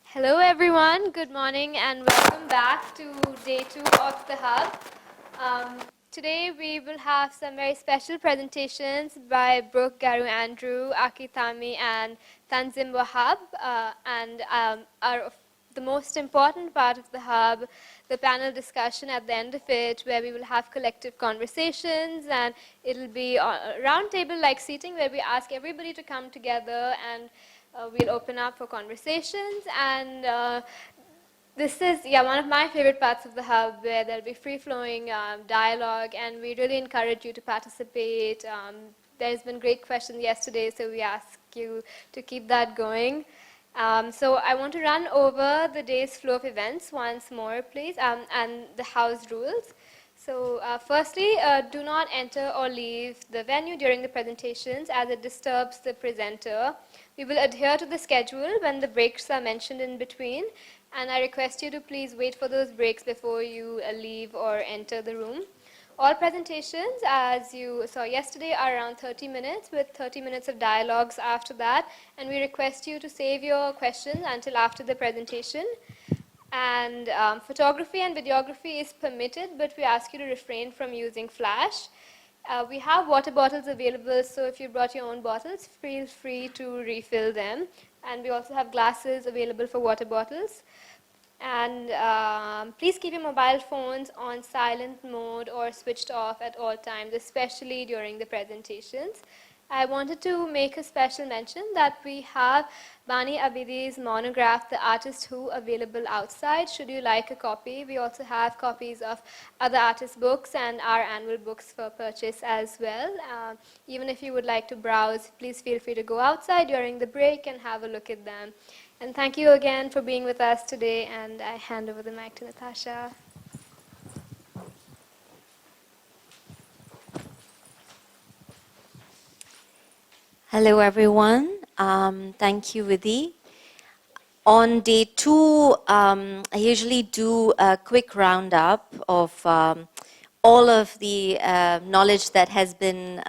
Hello everyone, good morning and welcome back to day 2 of the Hub. Today we will have some very special presentations by Brook Garru Andrew, Akitami and Tanzim Wahab. The most important part of the Hub, the panel discussion at the end of it, where we will have collective conversations, and it'll be a roundtable-like seating where we ask everybody to come together, and we'll open up for conversations. And this is one of my favorite parts of the Hub, where there'll be free-flowing dialogue, and we really encourage you to participate. There's been great questions yesterday, so we ask you to keep that going. So I want to run over the day's flow of events once more, please, and the house rules. So firstly, do not enter or leave the venue during the presentations as it disturbs the presenter. We will adhere to the schedule when the breaks are mentioned in between, and I request you to please wait for those breaks before you leave or enter the room. All presentations, as you saw yesterday, are around 30 minutes with 30 minutes of dialogues after that, and we request you to save your questions until after the presentation. And photography and videography is permitted, but we ask you to refrain from using flash. We have water bottles available, so if you brought your own bottles, feel free to refill them. And we also have glasses available for water bottles. And please keep your mobile phones on silent mode or switched off at all times, especially during the presentations. I wanted to make a special mention that we have Bani Abidi's monograph, The Artist Who, available outside, should you like a copy. We also have copies of other artists' books and our annual books for purchase as well. Even if you would like to browse, please feel free to go outside during the break and have a look at them. And thank you again for being with us today, and I hand over the mic to Natasha. Hello, everyone. Thank you, Vidhi. On day 2, I usually do a quick roundup of all of the knowledge that has been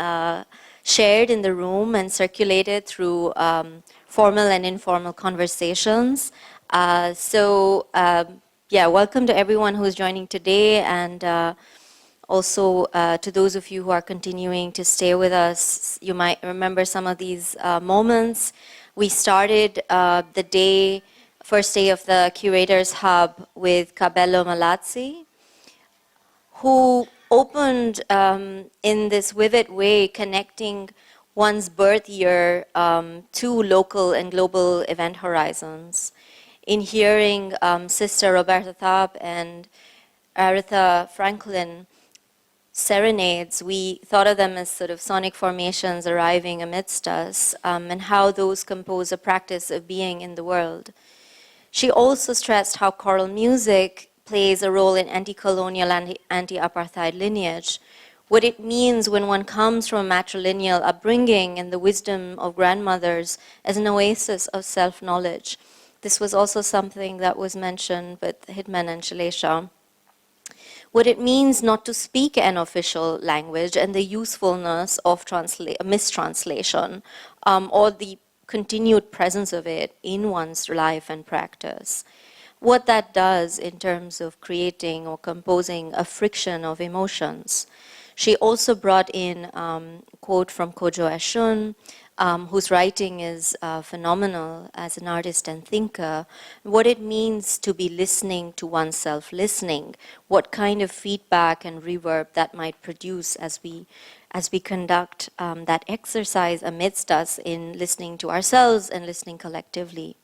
shared in the room and circulated through formal and informal conversations. Welcome to everyone who is joining today, and also, to those of you who are continuing to stay with us, you might remember some of these moments. We started the first day of the Curators Hub with Cabello Malazzi, who opened in this vivid way, connecting one's birth year to local and global event horizons. In hearing Sister Roberta Tharp and Aretha Franklin serenades, we thought of them as sort of sonic formations arriving amidst us, and how those compose a practice of being in the world. She also stressed how choral music plays a role in anti-colonial and anti-apartheid lineage, what it means when one comes from a matrilineal upbringing and the wisdom of grandmothers as an oasis of self-knowledge. This was also something that was mentioned with Hitman and Shalesha. What it means not to speak an official language and the usefulness of mistranslation, or the continued presence of it in one's life and practice. What that does in terms of creating or composing a friction of emotions. She also brought in a quote from Kojo Ashun, whose writing is phenomenal as an artist and thinker, what it means to be listening to oneself listening, what kind of feedback and reverb that might produce as we conduct that exercise amidst us in listening to ourselves and listening collectively.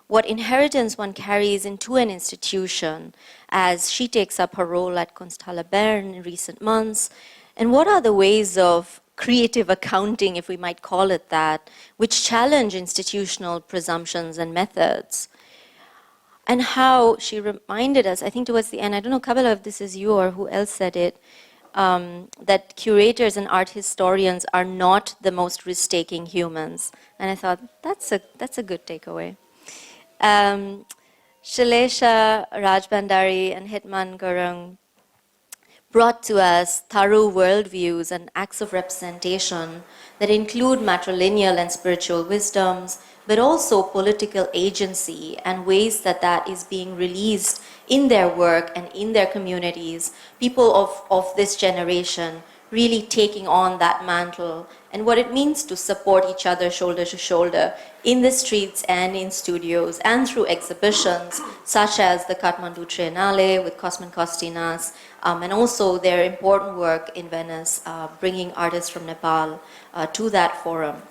What inheritance one carries into an institution as she takes up her role at Constala Bern in recent months, and what are the ways of creative accounting, if we might call it that, which challenge institutional presumptions and methods. And how she reminded us, I think towards the end, I don't know, Kabbalah, if this is you or who else said it, that curators and art historians are not the most risk-taking humans. And I thought, that's a good takeaway. Shalesha Rajbandari and Hitman Gurung brought to us thorough worldviews and acts of representation that include matrilineal and spiritual wisdoms, but also political agency and ways that that is being released in their work and in their communities, people of this generation really taking on that mantle and what it means to support each other shoulder to shoulder in the streets and in studios and through exhibitions such as the Kathmandu Triennale with Cosmin Costinas, and also their important work in Venice, bringing artists from Nepal to that forum.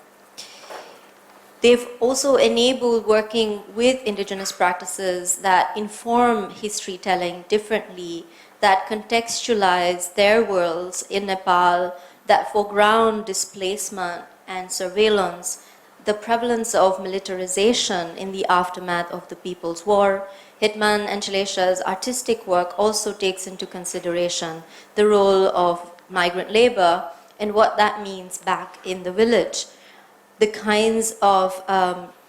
They've also enabled working with indigenous practices that inform history telling differently, that contextualize their worlds in Nepal, that foreground displacement and surveillance, the prevalence of militarization in the aftermath of the People's War. Hitman and Chalesha's artistic work also takes into consideration the role of migrant labor and what that means back in the village, the kinds of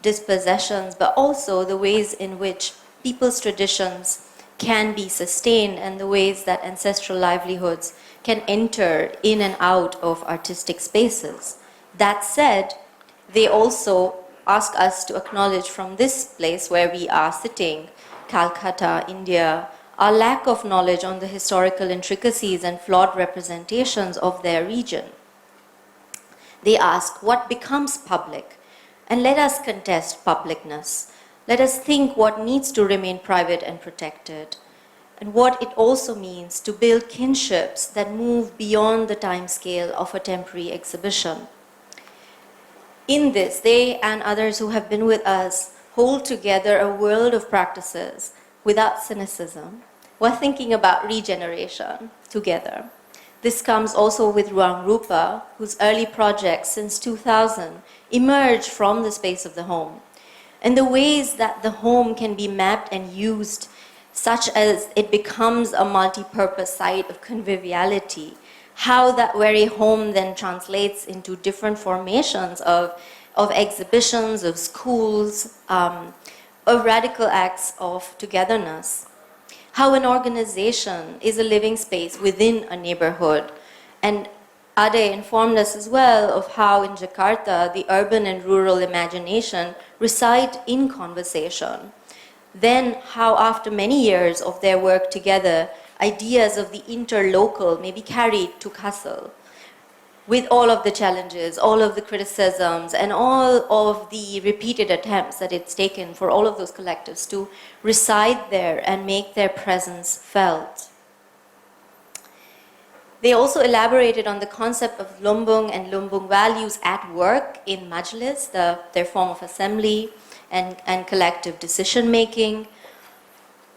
dispossessions, but also the ways in which people's traditions can be sustained and the ways that ancestral livelihoods can enter in and out of artistic spaces. That said, they also ask us to acknowledge from this place where we are sitting, Calcutta, India, our lack of knowledge on the historical intricacies and flawed representations of their region. They ask, what becomes public? And let us contest publicness. Let us think what needs to remain private and protected, and what it also means to build kinships that move beyond the time scale of a temporary exhibition. In this, they and others who have been with us hold together a world of practices without cynicism, while thinking about regeneration together. This comes also with Ruang Rupa, whose early projects since 2000 emerged from the space of the home, and the ways that the home can be mapped and used, such as it becomes a multi-purpose site of conviviality, how that very home then translates into different formations of exhibitions, of schools, of radical acts of togetherness. How an organization is a living space within a neighborhood. And Ade informed us as well of how in Jakarta, the urban and rural imagination reside in conversation. Then how after many years of their work together, ideas of the interlocal may be carried to Kassel, with all of the challenges, all of the criticisms, and all of the repeated attempts that it's taken for all of those collectives to reside there and make their presence felt. They also elaborated on the concept of Lumbung and Lumbung values at work in Majlis, their form of assembly and collective decision-making.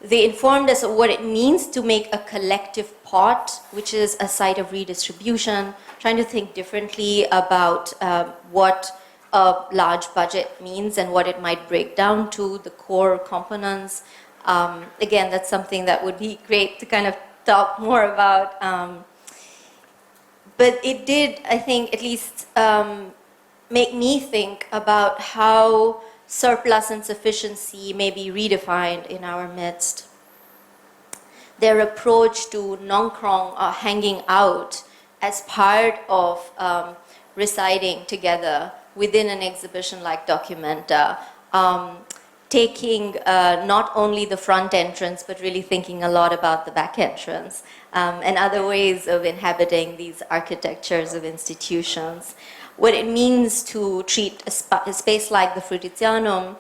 They informed us of what it means to make a collective pot, which is a site of redistribution, trying to think differently about what a large budget means and what it might break down to, the core components. Again, that's something that would be great to kind of talk more about. But it did, I think, at least make me think about how surplus and sufficiency may be redefined in our midst. Their approach to Nongkrong hanging out as part of residing together within an exhibition like Documenta, taking not only the front entrance, but really thinking a lot about the back entrance and other ways of inhabiting these architectures of institutions. What it means to treat a space like the Frutizianum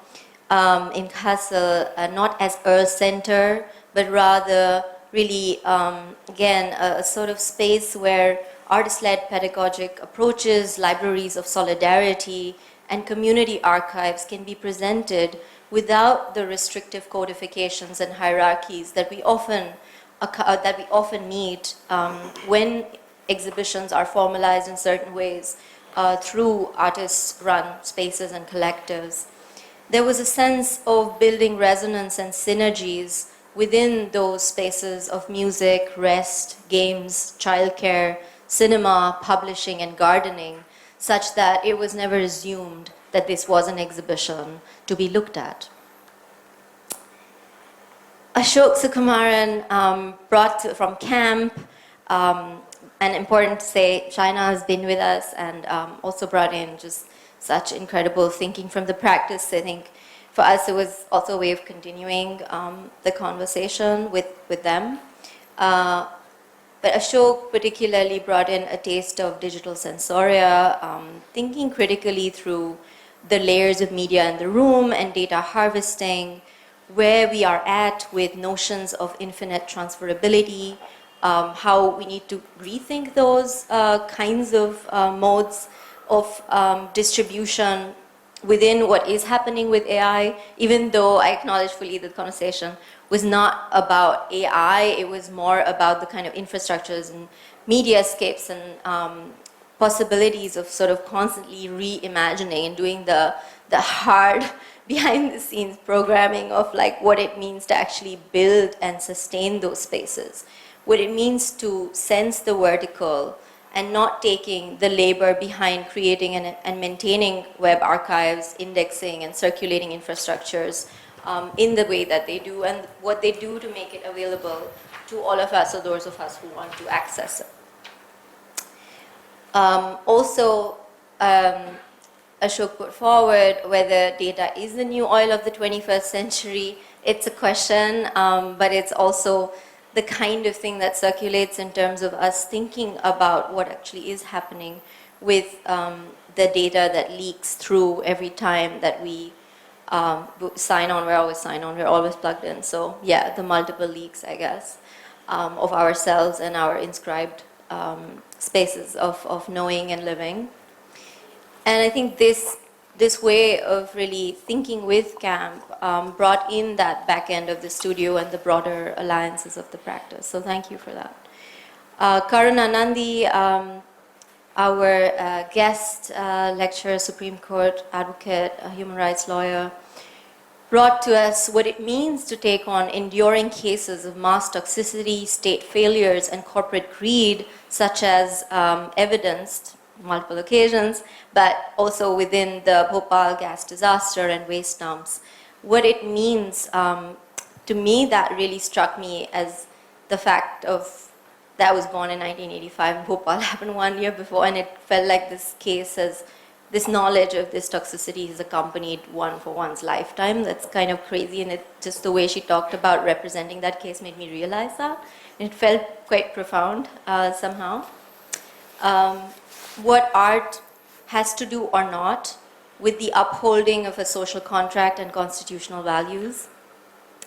in Kassel not as a center, but rather really, again, a sort of space where artist-led pedagogic approaches, libraries of solidarity, and community archives can be presented without the restrictive codifications and hierarchies that we often meet when exhibitions are formalized in certain ways through artist-run spaces and collectives. There was a sense of building resonance and synergies within those spaces of music, rest, games, childcare, cinema, publishing, and gardening, such that it was never assumed that this was an exhibition to be looked at. Ashok Sukumaran brought from camp And important to say, China has been with us and also brought in just such incredible thinking from the practice. I think for us it was also a way of continuing the conversation with them. But Ashok particularly brought in a taste of digital sensoria, thinking critically through the layers of media in the room and data harvesting, where we are at with notions of infinite transferability, how we need to rethink those kinds of modes of distribution within what is happening with AI, even though I acknowledge fully that the conversation was not about AI, it was more about the kind of infrastructures and mediascapes and possibilities of sort of constantly reimagining and doing the hard behind the scenes programming of like what it means to actually build and sustain those spaces, what it means to sense the vertical and not taking the labor behind creating and maintaining web archives, indexing and circulating infrastructures in the way that they do and what they do to make it available to all of us or those of us who want to access it. Also, Ashok put forward whether data is the new oil of the 21st century. It's a question, but it's also the kind of thing that circulates in terms of us thinking about what actually is happening with the data that leaks through every time that we sign on. We're always sign on, we're always plugged in. So yeah, the multiple leaks, I guess, of ourselves and our inscribed spaces of knowing and living. And I think this way of really thinking with CAMP brought in that back end of the studio and the broader alliances of the practice. So thank you for that. Karuna Nandi, our guest lecturer, Supreme Court advocate, a human rights lawyer, brought to us what it means to take on enduring cases of mass toxicity, state failures, and corporate greed, such as evidenced multiple occasions, but also within the Bhopal gas disaster and waste dumps. What it means, to me, that really struck me as the fact of that I was born in 1985 and Bhopal happened 1 year before, and it felt like this case has, this knowledge of this toxicity has accompanied one for one's lifetime. That's kind of crazy, and it just the way she talked about representing that case made me realize that. And it felt quite profound somehow. What art has to do or not with the upholding of a social contract and constitutional values.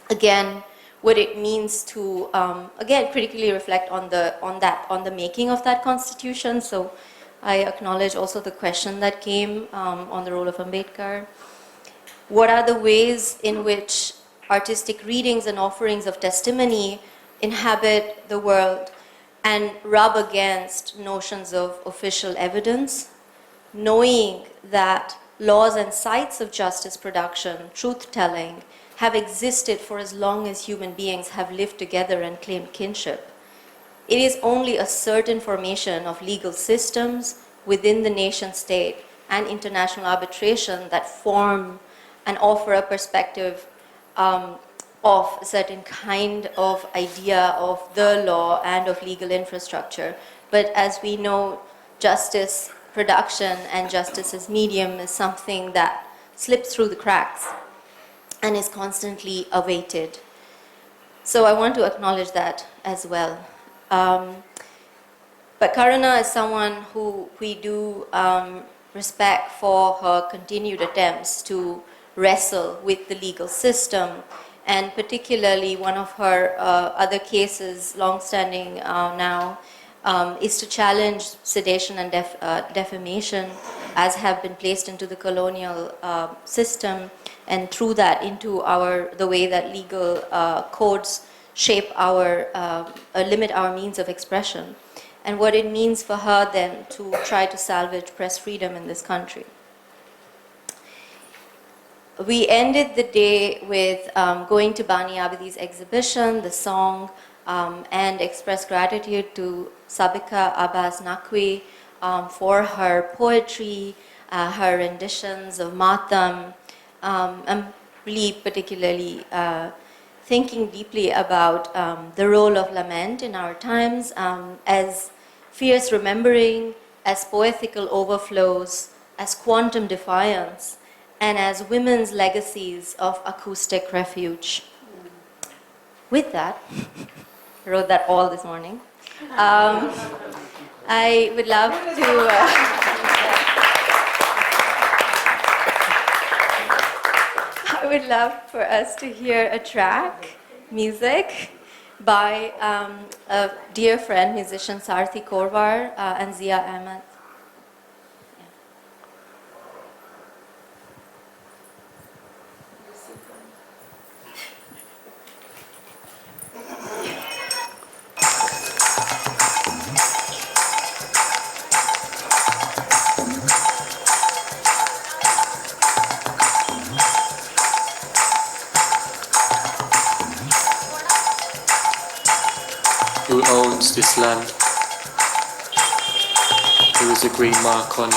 Again, what it means to, again, critically reflect on the making of that constitution. So I acknowledge also the question that came on the role of Ambedkar. What are the ways in which artistic readings and offerings of testimony inhabit the world and rub against notions of official evidence, knowing that laws and sites of justice production, truth-telling, have existed for as long as human beings have lived together and claimed kinship. It is only a certain formation of legal systems within the nation state and international arbitration that form and offer a perspective of a certain kind of idea of the law and of legal infrastructure. But as we know, justice production and justice as medium is something that slips through the cracks and is constantly awaited. So I want to acknowledge that as well. But Karuna is someone who we do respect for her continued attempts to wrestle with the legal system, and particularly one of her other cases, long-standing now, is to challenge sedation and defamation as have been placed into the colonial system, and through that into the way that legal codes shape our, limit our means of expression, and what it means for her then to try to salvage press freedom in this country. We ended the day with going to Bani Abedi's exhibition, the song, and express gratitude to Sabika Abbas Naqvi for her poetry, her renditions of Matam. I'm really particularly thinking deeply about the role of lament in our times as fierce remembering, as poetical overflows, as quantum defiance, and as women's legacies of acoustic refuge. With that, I wrote that all this morning. I would love to. I would love for us to hear a track, music, by a dear friend, musician Sarthi Korwar and Zia Ahmed. Who owns this land? There is a green mark on it.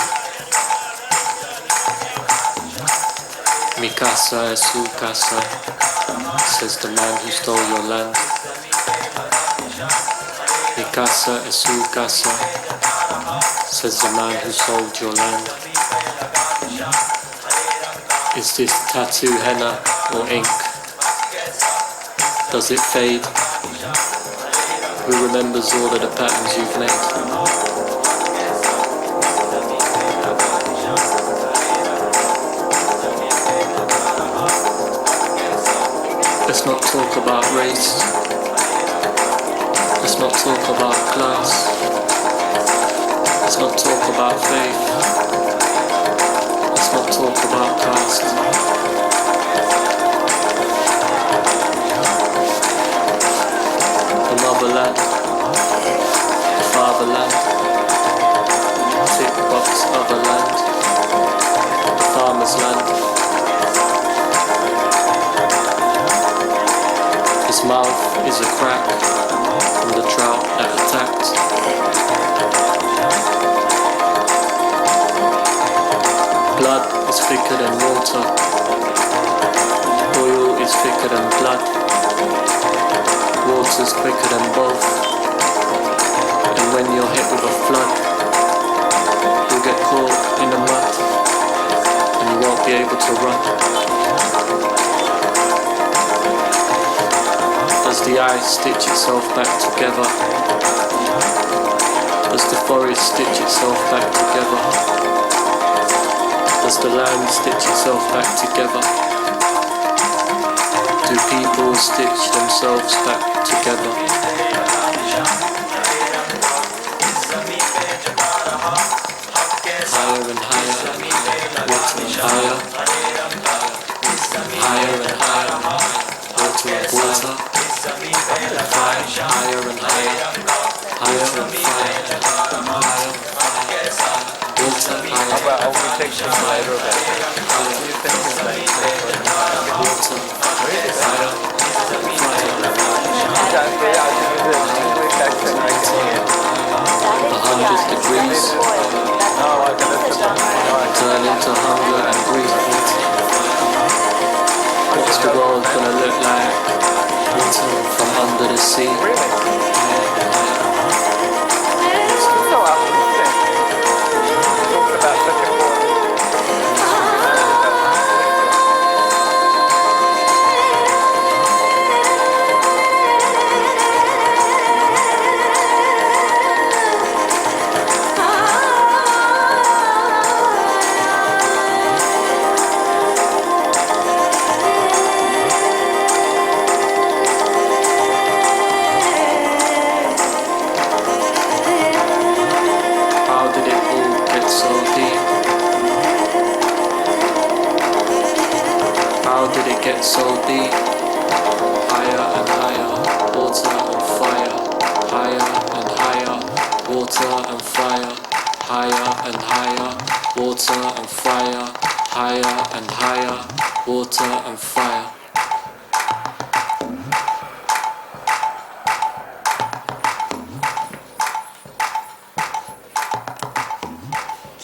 Mi casa es su casa, says the man who stole your land. Mi casa es su casa, says the man who sold your land. Is this tattoo henna or ink? Does it fade? Who remembers all of the patterns you've made? Let's not talk about race. Let's not talk about class. Let's not talk about faith. Let's not talk about caste. The motherland, the fatherland, tick box other land, the farmer's land. His mouth is a crack from the drought that attacked. Blood is thicker than water. Oil is thicker than blood. Water's quicker than both. And when you're hit with a flood, you'll get caught in the mud and you won't be able to run. Does the ice stitch itself back together? Does the forest stitch itself back together? Does the land stitch itself back together? Do people stitch themselves back together? Higher and higher, water and higher. Higher and higher, water and water. Fire, higher and higher, higher and fire, higher, water, higher. How about we take some later of that? Water, higher, fire, 100 degrees, turn into hunger and grief. What's the world gonna look like? Water from under the sea. So optimistic. Talking about such important. Get so deep, higher and higher, water and fire, higher and higher, water and fire, higher and higher, water and fire, higher and higher, water and fire.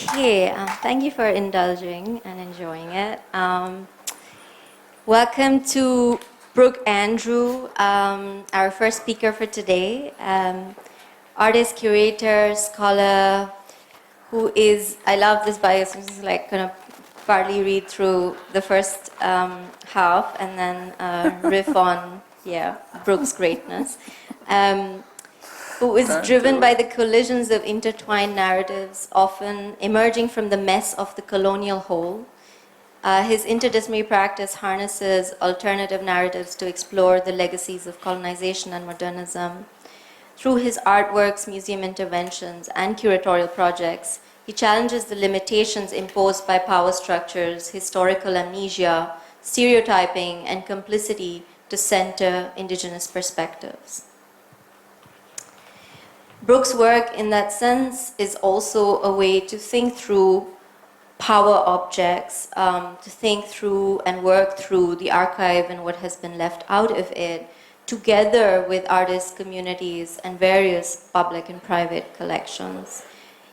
Okay, thank you for indulging and enjoying it. Welcome to Brook Garru, our first speaker for today, artist, curator, scholar, who is, I love this bio, so I'm just like gonna partly read through the first half and then riff on, Brook's greatness. Who is driven by the collisions of intertwined narratives, often emerging from the mess of the colonial whole. His interdisciplinary practice harnesses alternative narratives to explore the legacies of colonization and modernism. Through his artworks, museum interventions, and curatorial projects, he challenges the limitations imposed by power structures, historical amnesia, stereotyping, and complicity to center indigenous perspectives. Brook's work, in that sense, is also a way to think through power objects, to think through and work through the archive and what has been left out of it, together with artist communities and various public and private collections.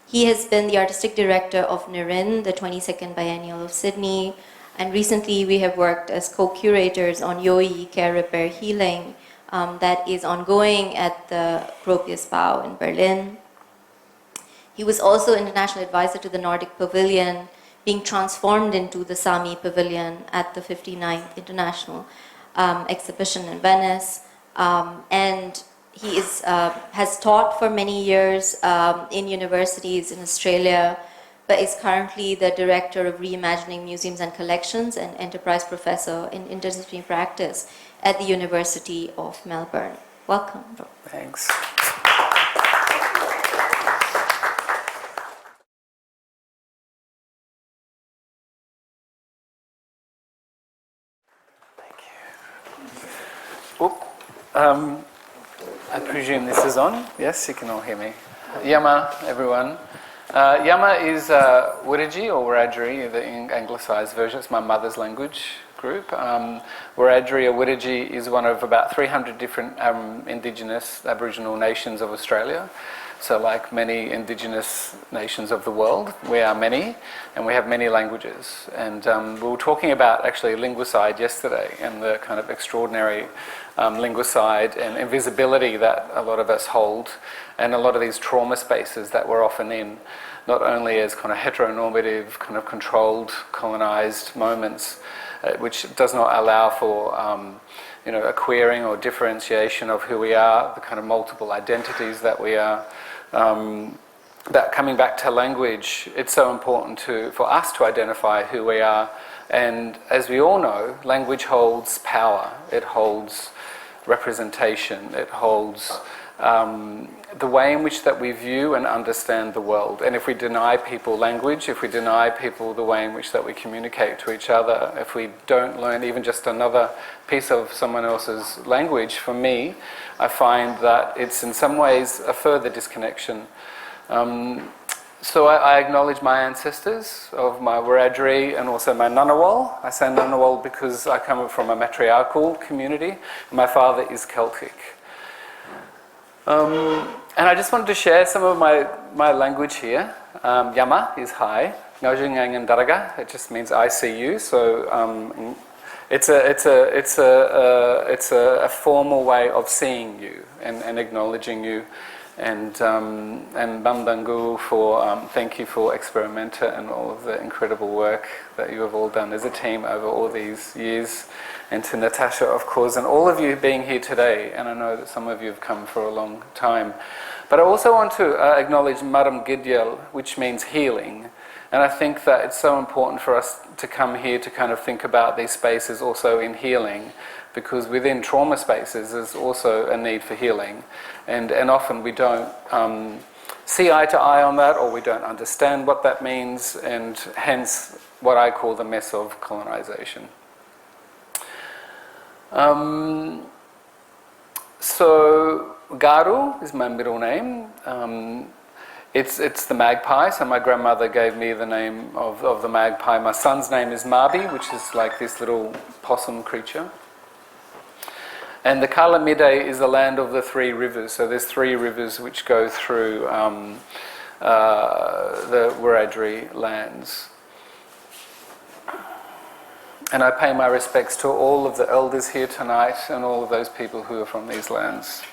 He has been the artistic director of NIRIN, the 22nd Biennial of Sydney, and recently we have worked as co-curators on Yoi, Care, Repair, Healing, that is ongoing at the Gropius Bau in Berlin. He was also international advisor to the Nordic Pavilion, being transformed into the Sami Pavilion at the 59th International Exhibition in Venice. And he has taught for many years in universities in Australia, but is currently the director of Reimagining Museums and Collections and enterprise professor in interdisciplinary practice at the University of Melbourne. Welcome, Brook. Thanks. I presume this is on. Yes, you can all hear me. Yama, everyone. Yama is Wiradjuri or Wiradjuri, the anglicised version. It's my mother's language group. Wiradjuri or Wiradjuri is one of about 300 different Indigenous Aboriginal nations of Australia. So like many Indigenous nations of the world, we are many, and we have many languages. And we were talking about actually linguicide yesterday and the kind of extraordinary linguicide and invisibility that a lot of us hold, and a lot of these trauma spaces that we're often in, not only as kind of heteronormative, kind of controlled, colonised moments, which does not allow for a queering or differentiation of who we are, the kind of multiple identities that we are. That coming back to language, it's so important for us to identify who we are. And as we all know, language holds power, it holds representation, it holds the way in which that we view and understand the world. And if we deny people language, if we deny people the way in which that we communicate to each other, if we don't learn even just another piece of someone else's language, for me, I find that it's in some ways a further disconnection. So I acknowledge my ancestors of my Wiradjuri and also my Ngunnawal. I say Ngunnawal because I come from a matriarchal community. My father is Celtic. And I just wanted to share some of my language here. Yama is hi. Ngajungang Daraga, it just means I see you. So it's a formal way of seeing you and acknowledging you. And Bamdangu for thank you for Experimenta and all of the incredible work that you have all done as a team over all these years, and to Natasha, of course, and all of you being here today. And I know that some of you have come for a long time, but I also want to acknowledge Maram Gidyal, which means healing. And I think that it's so important for us to come here to kind of think about these spaces also in healing, because within trauma spaces there's also a need for healing. And often we don't see eye to eye on that, or we don't understand what that means, and hence what I call the mess of colonisation. So Garru is my middle name. It's the magpie, so my grandmother gave me the name of the magpie. My son's name is Mabi, which is like this little possum creature. And the Kalamide is the land of the three rivers. So there's three rivers which go through the Wiradjuri lands. And I pay my respects to all of the elders here tonight and all of those people who are from these lands.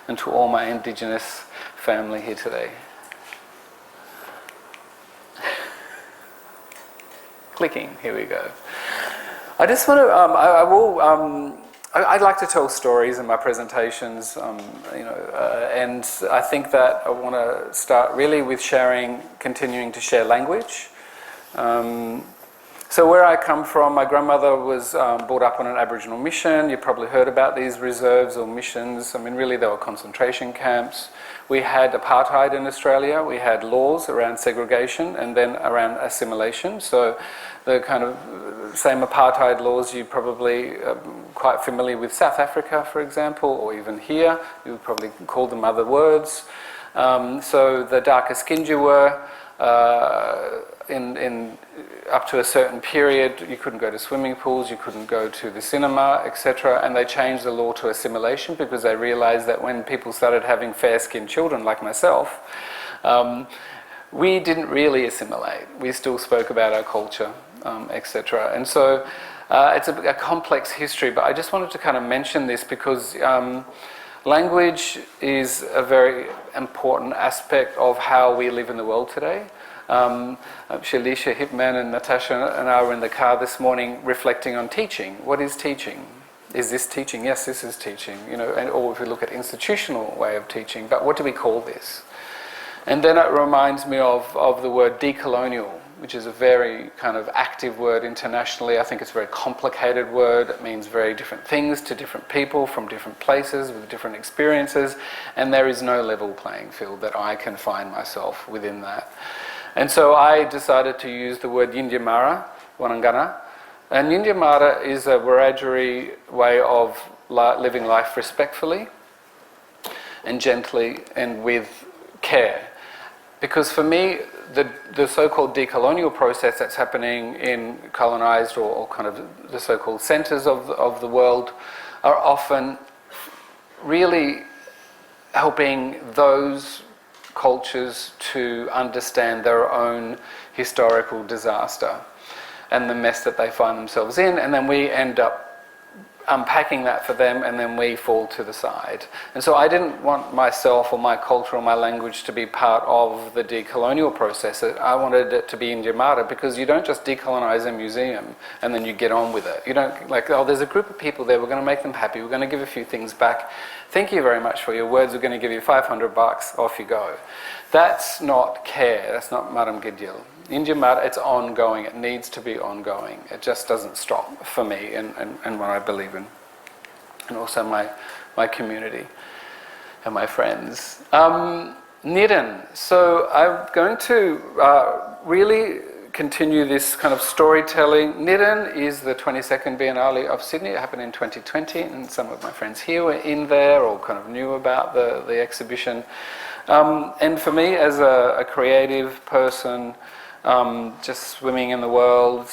And to all my Indigenous family here today. Clicking, here we go. I just want to, I'd like to tell stories in my presentations, and I think that I want to start really with continuing to share language. So where I come from, my grandmother was brought up on an Aboriginal mission. You probably heard about these reserves or missions. I mean, really, they were concentration camps. We had apartheid in Australia. We had laws around segregation and then around assimilation. So the kind of same apartheid laws, you probably quite familiar with South Africa, for example, or even here. You would probably call them other words. So the darker skinned you were, in up to a certain period, you couldn't go to swimming pools, you couldn't go to the cinema, etc. And they changed the law to assimilation because they realised that when people started having fair-skinned children like myself, we didn't really assimilate. We still spoke about our culture, etc. And so it's a complex history, but I just wanted to kind of mention this because language is a very important aspect of how we live in the world today. Shalisha Hipman and Natasha and I were in the car this morning reflecting on teaching. What is teaching? Is this teaching? Yes, this is teaching. Or if we look at institutional way of teaching, but what do we call this? And then it reminds me of the word decolonial, which is a very kind of active word internationally. I think it's a very complicated word. It means very different things to different people from different places with different experiences, and there is no level playing field that I can find myself within that. And so I decided to use the word Yindyamara, Wanangana. And Yindyamara is a Wiradjuri way of living life respectfully and gently and with care. Because for me, the so-called decolonial process that's happening in colonised or kind of the so-called centres of the world are often really helping those cultures to understand their own historical disaster and the mess that they find themselves in, and then we end up unpacking that for them, and then we fall to the side. And so I didn't want myself or my culture or my language to be part of the decolonial process. I wanted it to be Yindyamara, because you don't just decolonize a museum and then you get on with it. You don't like, oh, there's a group of people there, we're going to make them happy, we're going to give a few things back. Thank you very much for your words, we're going to give you $500, off you go. That's not care, that's not Maram Gidyal. Yindyamara, it's ongoing, it needs to be ongoing. It just doesn't stop for me and what I believe in. And also my community and my friends. NIRIN. So I'm going to really continue this kind of storytelling. NIRIN is the 22nd Biennale of Sydney. It happened in 2020, and some of my friends here were in there or kind of knew about the exhibition. And for me, as a creative person, just swimming in the world,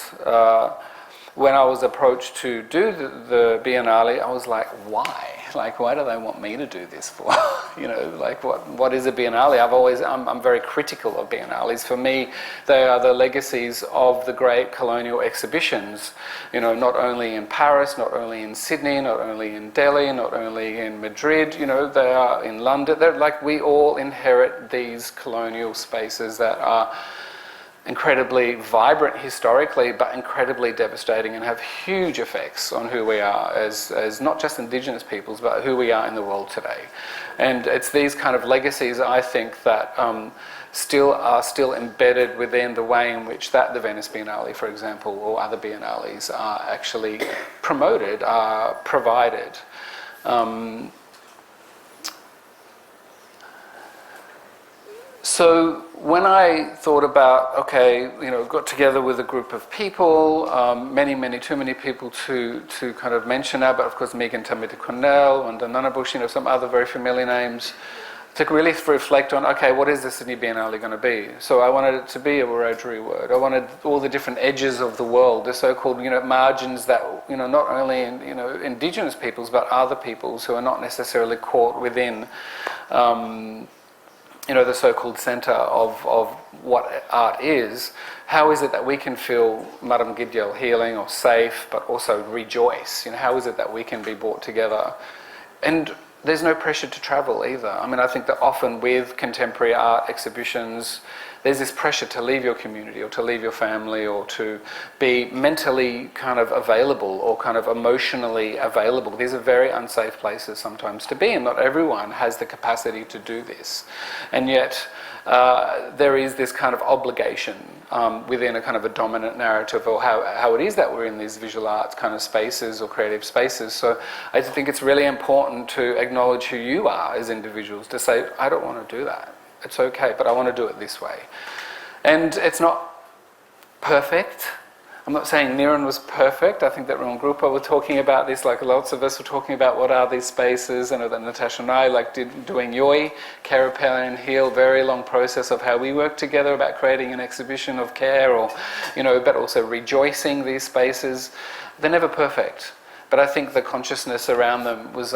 when I was approached to do the Biennale, I was like, why? Like, why do they want me to do this for? Like, what is a Biennale? I'm very critical of Biennales. For me, they are the legacies of the great colonial exhibitions. Not only in Paris, not only in Sydney, not only in Delhi, not only in Madrid, they are in London. They're like, we all inherit these colonial spaces that are incredibly vibrant historically, but incredibly devastating and have huge effects on who we are as not just Indigenous peoples, but who we are in the world today. And it's these kind of legacies, I think, that are still embedded within the way in which the Venice Biennale, for example, or other biennales are actually promoted, are provided. So when I thought about, got together with a group of people, too many people to kind of mention now, but of course Megan Tamiti Cornell and Nanabush, some other very familiar names, to really reflect on, what is the Sydney Biennale going to be? So I wanted it to be a Wiradjuri word. I wanted all the different edges of the world, the so-called, margins that, not only Indigenous peoples, but other peoples who are not necessarily caught within the so-called centre of what art is, how is it that we can feel Maram Gidyal healing or safe, but also rejoice? How is it that we can be brought together? And there's no pressure to travel either. I mean, I think that often with contemporary art exhibitions, there's this pressure to leave your community or to leave your family or to be mentally kind of available or kind of emotionally available. These are very unsafe places sometimes to be, and not everyone has the capacity to do this. And yet there is this kind of obligation within a kind of a dominant narrative or how it is that we're in these visual arts kind of spaces or creative spaces. So I think it's really important to acknowledge who you are as individuals, to say, I don't want to do that. It's okay, but I want to do it this way. And it's not perfect. I'm not saying NIRIN was perfect. I think that Ron Grupa were talking about this, like lots of us were talking about what are these spaces. I know that Natasha and I doing Yoi, Care, Repair and Heal, very long process of how we work together about creating an exhibition of care or, but also rejoicing these spaces. They're never perfect. But I think the consciousness around them was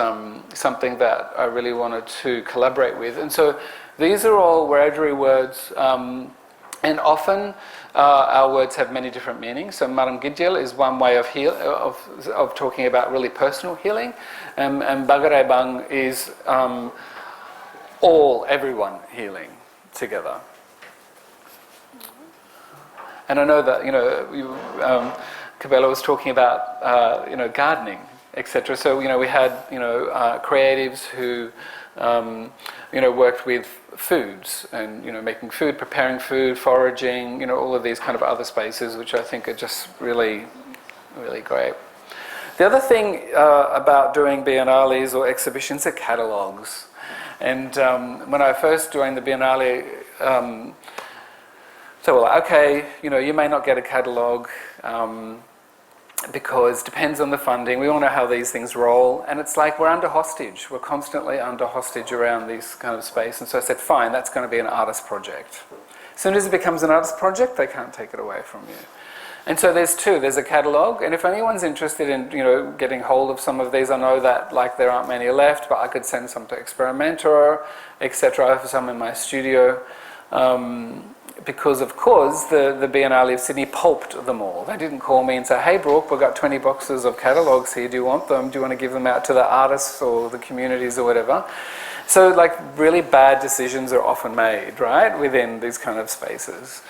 something that I really wanted to collaborate with. And so these are all Wiradjuri words, and often our words have many different meanings. So Maram Gidyal is one way of talking about really personal healing, and Bagarai Bang is everyone healing together. And I know that Cabela was talking about gardening, etc. So we had creatives who worked with foods and making food, preparing food, foraging, all of these kind of other spaces, which I think are just really, really great. The other thing about doing biennales or exhibitions are catalogues. And when I first joined the Biennale, so well, okay, you may not get a catalogue because it depends on the funding. We all know how these things roll, and it's like we're under hostage. We're constantly under hostage around this kind of space. And so I said, fine, that's going to be an artist project. As soon as it becomes an artist project, they can't take it away from you. And so there's two. There's a catalogue, and if anyone's interested in getting hold of some of these, I know that there aren't many left, but I could send some to Experimenter, etc. I have some in my studio. Because of course the Biennale of Sydney pulped them all. They didn't call me and say, hey Brooke, we've got 20 boxes of catalogues here, do you want them? Do you want to give them out to the artists or the communities or whatever? So really bad decisions are often made, right, within these kind of spaces.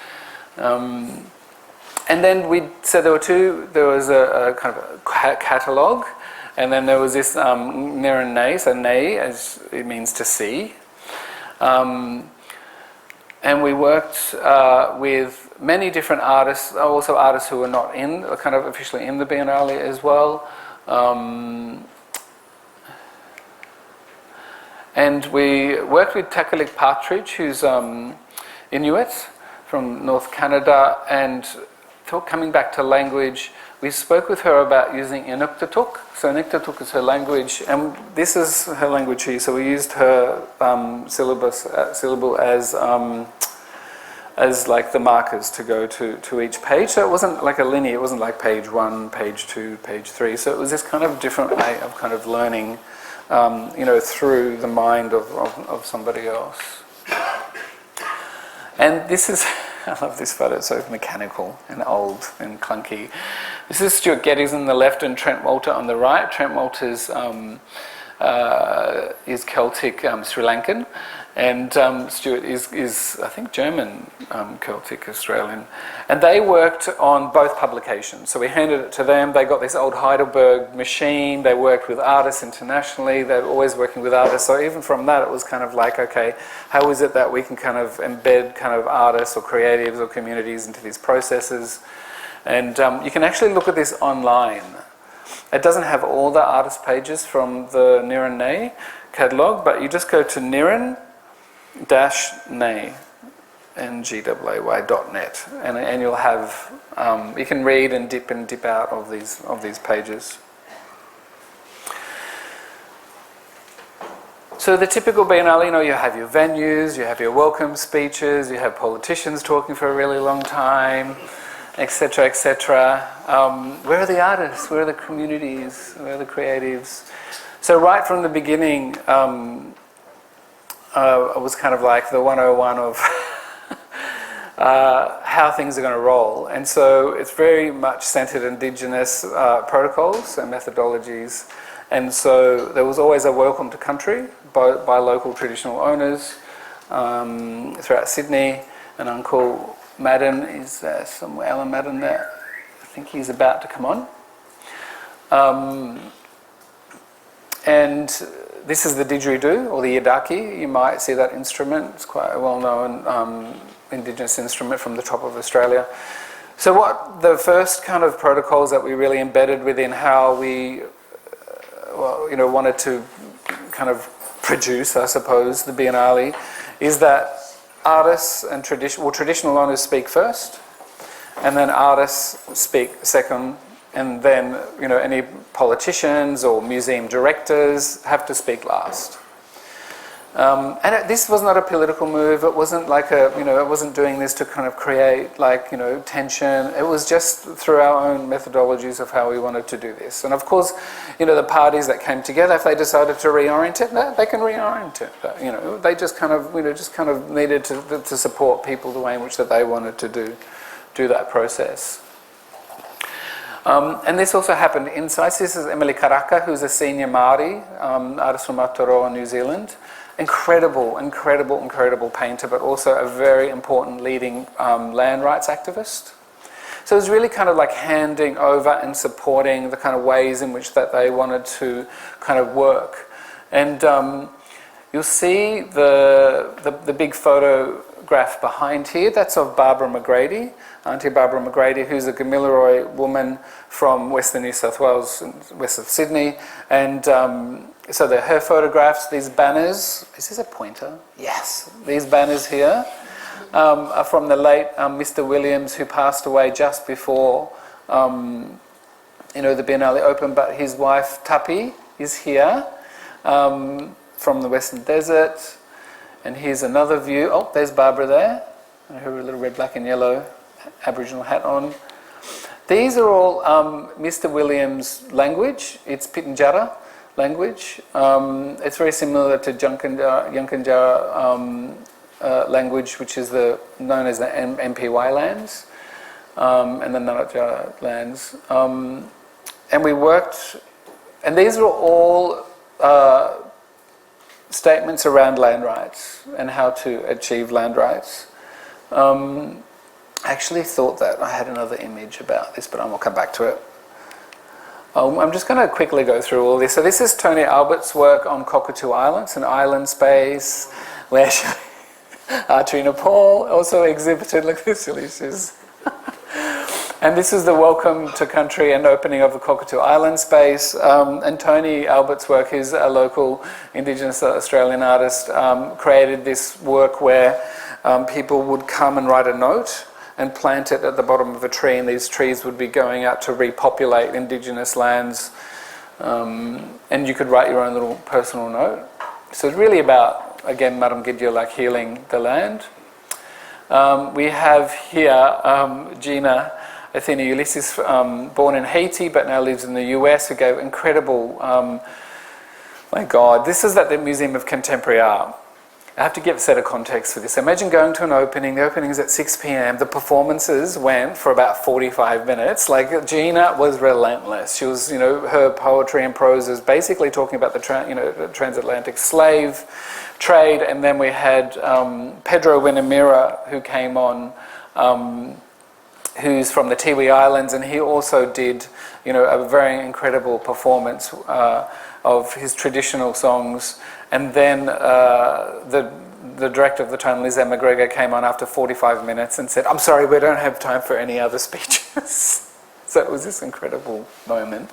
And then so there was a kind of a catalogue, and then there was this NIRIN Nay, so Nay as it means to see. And we worked with many different artists, also artists who were not kind of officially in the Biennale as well. And we worked with Takalik Partridge, who's Inuit from North Canada, and coming back to language, we spoke with her about using Inuktitut. So Inuktitut is her language, and this is her language here. So we used her syllable as like the markers to go to each page. So it wasn't like a linear. It wasn't like page 1, page 2, page 3. So it was this kind of different way of kind of learning, through the mind of somebody else. And this is. I love this photo, it's so mechanical and old and clunky. This is Stuart Geddes on the left and Trent Walter on the right. Trent Walter's is Celtic Sri Lankan, and Stuart is I think German Celtic Australian. And they worked on both publications. So we handed it to them. They got this old Heidelberg machine. They worked with artists internationally. They're always working with artists. So even from that, it was kind of like, okay, how is it that we can kind of embed kind of artists or creatives or communities into these processes? And you can actually look at this online. It doesn't have all the artist pages from the NIRIN Nay catalogue, but you just go to NIRIN-Nay, ngay.net, and you'll have, you can read and dip out of these pages. So the typical Biennale, you have your venues, you have your welcome speeches, you have politicians talking for a really long time, etc., etc. Where are the artists? Where are the communities? Where are the creatives? So right from the beginning, was kind of like the 101 of how things are going to roll. And so it's very much centred Indigenous protocols and methodologies. And so there was always a welcome to country by local traditional owners throughout Sydney. And Uncle Madden is somewhere, Alan Madden there. I think he's about to come on. And this is the didgeridoo, or the yidaki. You might see that instrument. It's quite a well-known Indigenous instrument from the top of Australia. So what the first kind of protocols that we really embedded within how we wanted to kind of produce, I suppose, the Biennale, is that artists and traditional owners speak first, and then artists speak second, and then any politicians or museum directors have to speak last. And this was not a political move. It wasn't like it wasn't doing this to kind of create tension. It was just through our own methodologies of how we wanted to do this. And of course, the parties that came together, if they decided to reorient it, they can reorient it. They just kind of needed to support people the way in which that they wanted to do that process. And this also happened inside. This is Emily Karaka, who's a senior Māori artist from Aotearoa, New Zealand. Incredible painter, but also a very important leading land rights activist. So it was really kind of like handing over and supporting the kind of ways in which that they wanted to kind of work. And you'll see the big photograph behind here. That's of Barbara McGrady, Auntie Barbara McGrady, who's a Gamilaroi woman from Western New South Wales, west of Sydney. And so they're her photographs. These banners, is this a pointer? Yes. These banners here are from the late Mr. Williams, who passed away just before the Biennale opened, but his wife Tapi is here from the Western Desert. And here's another view. Oh, there's Barbara there. Her little red, black and yellow Aboriginal hat on. These are all Mr. Williams' language. It's Pitjantjatjara language. It's very similar to Yankunytjatjara language, which is known as the MPY lands and the Ngarratjara lands. And we worked, and these are all statements around land rights and how to achieve land rights. I actually thought that I had another image about this, but I will come back to it. I'm just going to quickly go through all this. So this is Tony Albert's work on Cockatoo Island. It's an island space where Artrina Paul also exhibited. Look at this silly shoes. And this is the welcome to country and opening of the Cockatoo Island space. And Tony Albert's work, who's a local Indigenous Australian artist, created this work where people would come and write a note and plant it at the bottom of a tree, and these trees would be going out to repopulate Indigenous lands. And you could write your own little personal note. So it's really about, again, Madam Gidya, like healing the land. We have here Gina Athena Ulysses, born in Haiti but now lives in the US, who gave incredible, my God, this is at the Museum of Contemporary Art. I have to give a set of context for this. Imagine going to an opening, the opening's at 6 p.m, the performances went for about 45 minutes. Like, Gina was relentless. She was, her poetry and prose is basically talking about the transatlantic slave trade, and then we had Pedro Winamira, who came on, who's from the Tiwi Islands, and he also did, a very incredible performance of his traditional songs. And then the director of the time, Liz M. McGregor, came on after 45 minutes and said, "I'm sorry, we don't have time for any other speeches." So it was this incredible moment.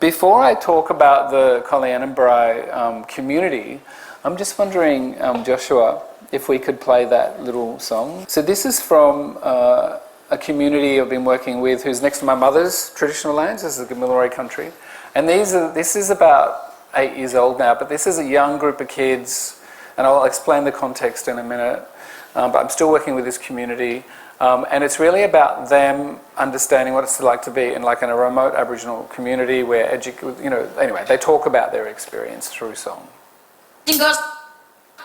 Before I talk about the Kalianambrai community, I'm just wondering, Joshua, if we could play that little song. So this is from a community I've been working with who's next to my mother's traditional lands. This is the Gamilaroi country. And this is about 8 years old now, but this is a young group of kids, and I'll explain the context in a minute, but I'm still working with this community, and it's really about them understanding what it's like to be in a remote Aboriginal community where, anyway, they talk about their experience through song. You got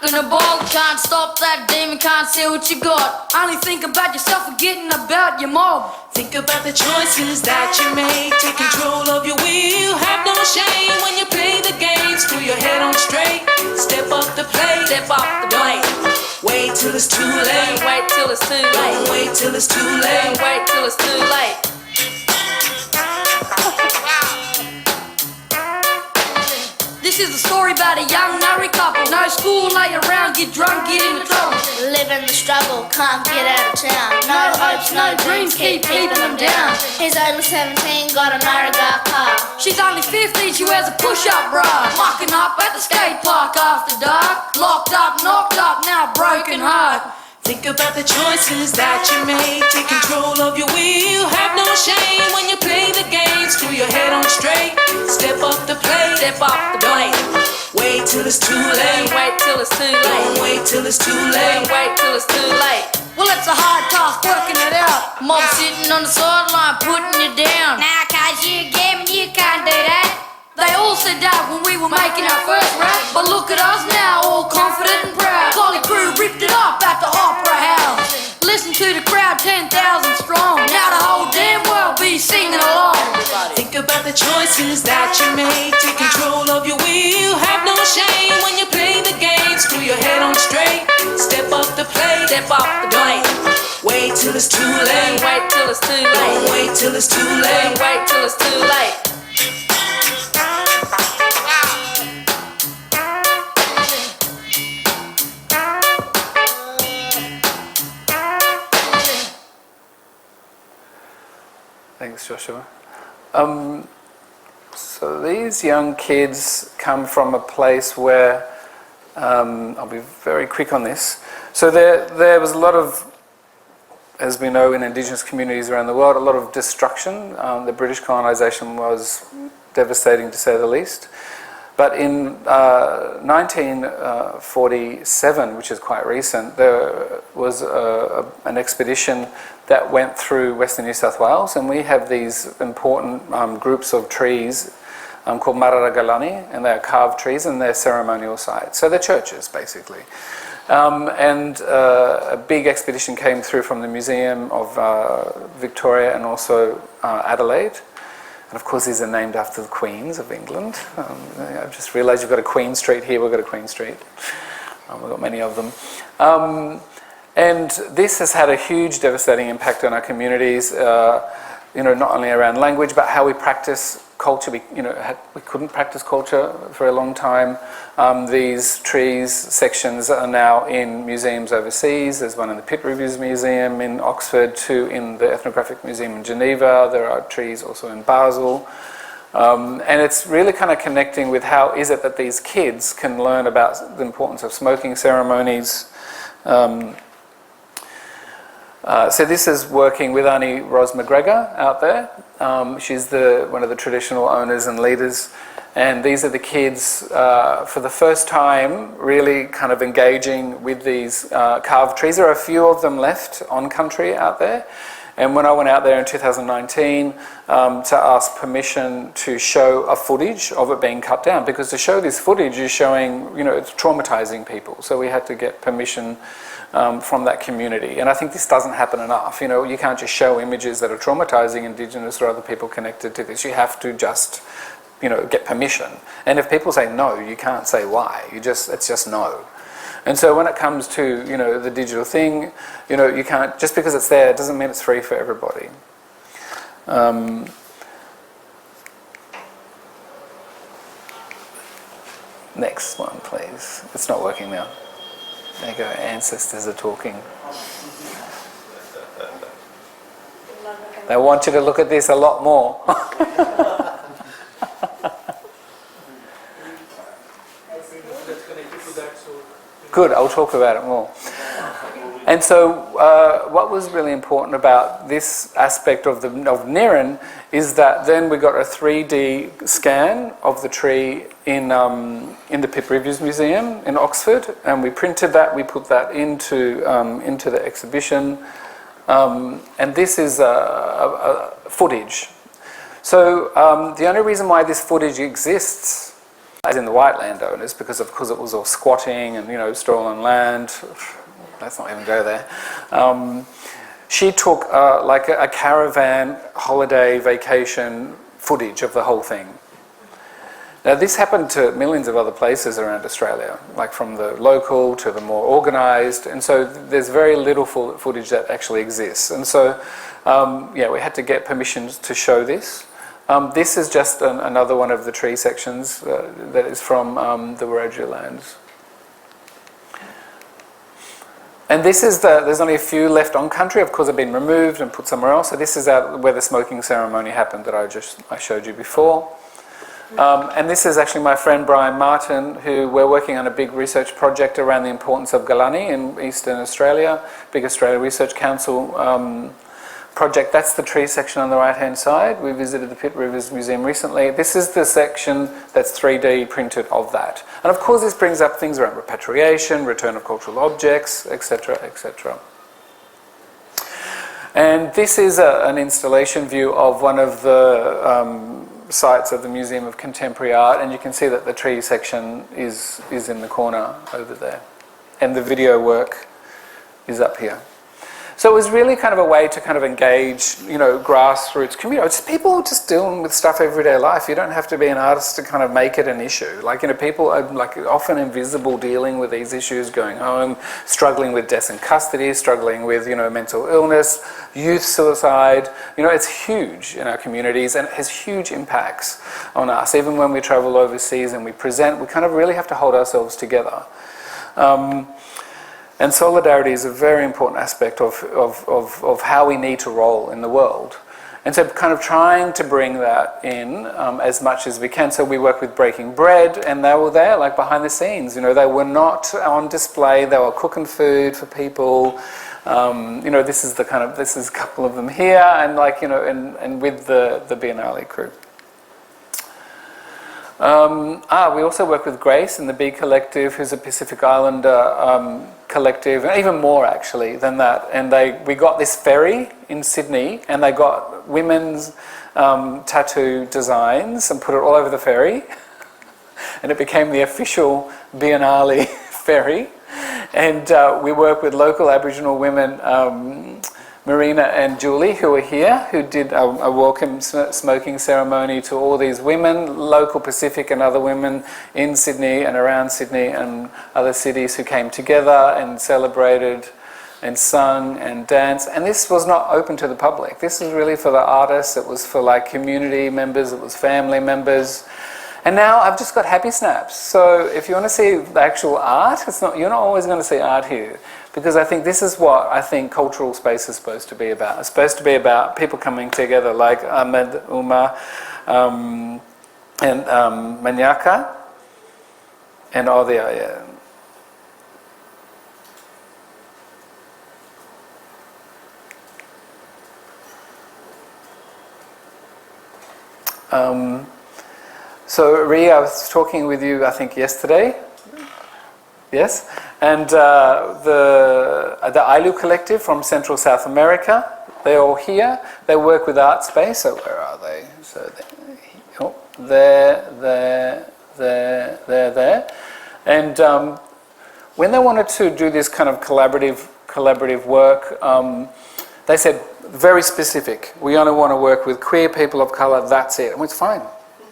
in a ball, can't stop that demon, can't see what you got. Only think about yourself, forgetting about your mob. Think about the choices that you make. Take control of your will. Have no shame when you play the game. Screw your head on straight. Step up the plate. Step up the plate. Wait till it's too late. Wait till it's too late. Wait till it's too late. Wait till it's too late. This is a story about a young married couple. No school, lay around, get drunk, get into trouble. Living the struggle, can't get out of town. No hopes, no dreams, keep keeping them down. He's only 17, got a Marigar car. She's only 15, she wears a push-up bra. Mucking up at the skate park after dark. Locked up, knocked up, now broken heart. Think about the choices that you make. Take control of your will. Have no shame when you play the game. Screw your head on straight. Step up the plate. Step up the plate. Wait till it's too late. Wait till it's too late. Wait till it's too late. Wait till it's too late. Well, it's a hard task working it out. Mob sitting on the sideline putting you down. Now, cause you gaming, you can't do that. They all said that when we were making our first rap. But look at us now, all confident and proud. Collie crew ripped it up at the Opera House. Listen to the crowd, 10,000 strong. Now the whole damn world be singing along. Think about the choices that you make. Take control of your will. Have no shame when you play the game. Screw your head on straight. Step up the plate. Step up the plate. Wait till it's too late. Wait till it's too late. Wait till it's too late. Wait till it's too late. Thanks, Joshua. So these young kids come from a place where, I'll be very quick on this. So there was a lot of, as we know in Indigenous communities around the world, a lot of destruction. The British colonisation was devastating to say the least. But in 1947, which is quite recent, there was an expedition that went through Western New South Wales, and we have these important groups of trees called Mararagalani, and they are carved trees and they're ceremonial sites. So they're churches, basically. And a big expedition came through from the Museum of Victoria and also Adelaide. And of course, these are named after the Queens of England. I've just realised you've got a Queen Street here. We've got a Queen Street. We've got many of them. And this has had a huge, devastating impact on our communities. Not only around language, but how we practice culture. We couldn't practice culture for a long time. These trees sections are now in museums overseas. There's one in the Pitt Reviews Museum in Oxford, two in the Ethnographic Museum in Geneva. There are trees also in Basel. And it's really kind of connecting with how is it that these kids can learn about the importance of smoking ceremonies. So this is working with Auntie Ros McGregor out there. She's one of the traditional owners and leaders. And these are the kids, for the first time, really kind of engaging with these carved trees. There are a few of them left on country out there. And when I went out there in 2019 to ask permission to show a footage of it being cut down, because to show this footage is showing, it's traumatizing people. So we had to get permission from that community. And I think this doesn't happen enough. You can't just show images that are traumatizing Indigenous or other people connected to this. You have to just, get permission. And if people say no, you can't say why. It's just no. And so when it comes to, the digital thing, you can't, just because it's there, it doesn't mean it's free for everybody. Next one, please. It's not working now. There you go, ancestors are talking. They want you to look at this a lot more. Good, I'll talk about it more. And so what was really important about this aspect of NIRIN is that then we got a 3D scan of the tree in the Pitt Reviews Museum in Oxford, and we printed that, we put that into the exhibition, and this is a footage. So the only reason why this footage exists as in the white landowners, because of course it was all squatting and, you know, stolen land. Let's not even go there. She took like a caravan, holiday, vacation footage of the whole thing. Now this happened to millions of other places around Australia, like from the local to the more organised, and so there's very little footage that actually exists. And so, yeah, we had to get permissions to show this. This is just another one of the tree sections that is from the Wiradjuri lands. And this is there's only a few left on country, of course they've been removed and put somewhere else. So this is where the smoking ceremony happened that I showed you before. And this is actually my friend Brian Martin, who we're working on a big research project around the importance of Galani in Eastern Australia, big Australia Research Council project. That's the tree section on the right hand side. We visited the Pitt Rivers Museum recently. This is the section that's 3D printed of that. And of course this brings up things around repatriation, return of cultural objects, etc., etc. And this is an installation view of one of the sites of the Museum of Contemporary Art, and you can see that the tree section is in the corner over there. And the video work is up here. So it was really kind of a way to kind of engage, you know, grassroots community. It's people just dealing with stuff everyday life. You don't have to be an artist to kind of make it an issue. Like, you know, people are like often invisible dealing with these issues, going home, struggling with deaths in custody, struggling with, you know, mental illness, youth suicide. You know, it's huge in our communities and it has huge impacts on us. Even when we travel overseas and we present, we kind of really have to hold ourselves together. And solidarity is a very important aspect of how we need to roll in the world. And so kind of trying to bring that in as much as we can. So we work with Breaking Bread, and they were there, like behind the scenes. You know, they were not on display, they were cooking food for people. You know, this is a couple of them here, and like, you know, and with the Biennale crew. We also work with Grace in the Bee Collective, who's a Pacific Islander collective, and even more actually than that. And we got this ferry in Sydney, and they got women's tattoo designs and put it all over the ferry, and it became the official Biennale ferry. And we work with local Aboriginal women, Marina and Julie, who are here, who did a welcome smoking ceremony to all these women, local Pacific and other women in Sydney and around Sydney and other cities who came together and celebrated and sung and danced. And this was not open to the public. This is really for the artists. It was for like community members. It was family members. And now I've just got happy snaps. So if you want to see the actual art, you're not always going to see art here. Because I think this is what I think cultural space is supposed to be about. It's supposed to be about people coming together like Ahmed Umar and Manyaka and Odia. Yeah. So Rhea, I was talking with you, I think, yesterday. Yes, and the Ailu Collective from Central South America, they're all here. They work with Art Space. So where are they? So there. And when they wanted to do this kind of collaborative work, they said very specific. We only want to work with queer people of colour. That's it. And it's fine.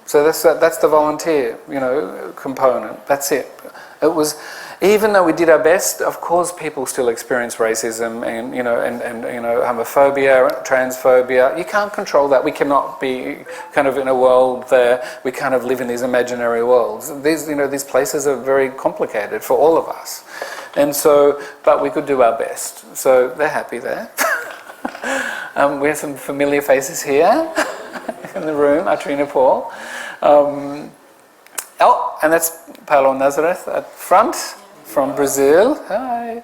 So that's the volunteer, you know, component. That's it. It was, even though we did our best, of course, people still experience racism and you know homophobia, transphobia. You can't control that. We cannot be kind of in a world there. We kind of live in these imaginary worlds. These places are very complicated for all of us, and so, but we could do our best. So they're happy there. We have some familiar faces here in the room. Atrina Paul. And that's Paulo Nazareth at front from Brazil. Hi.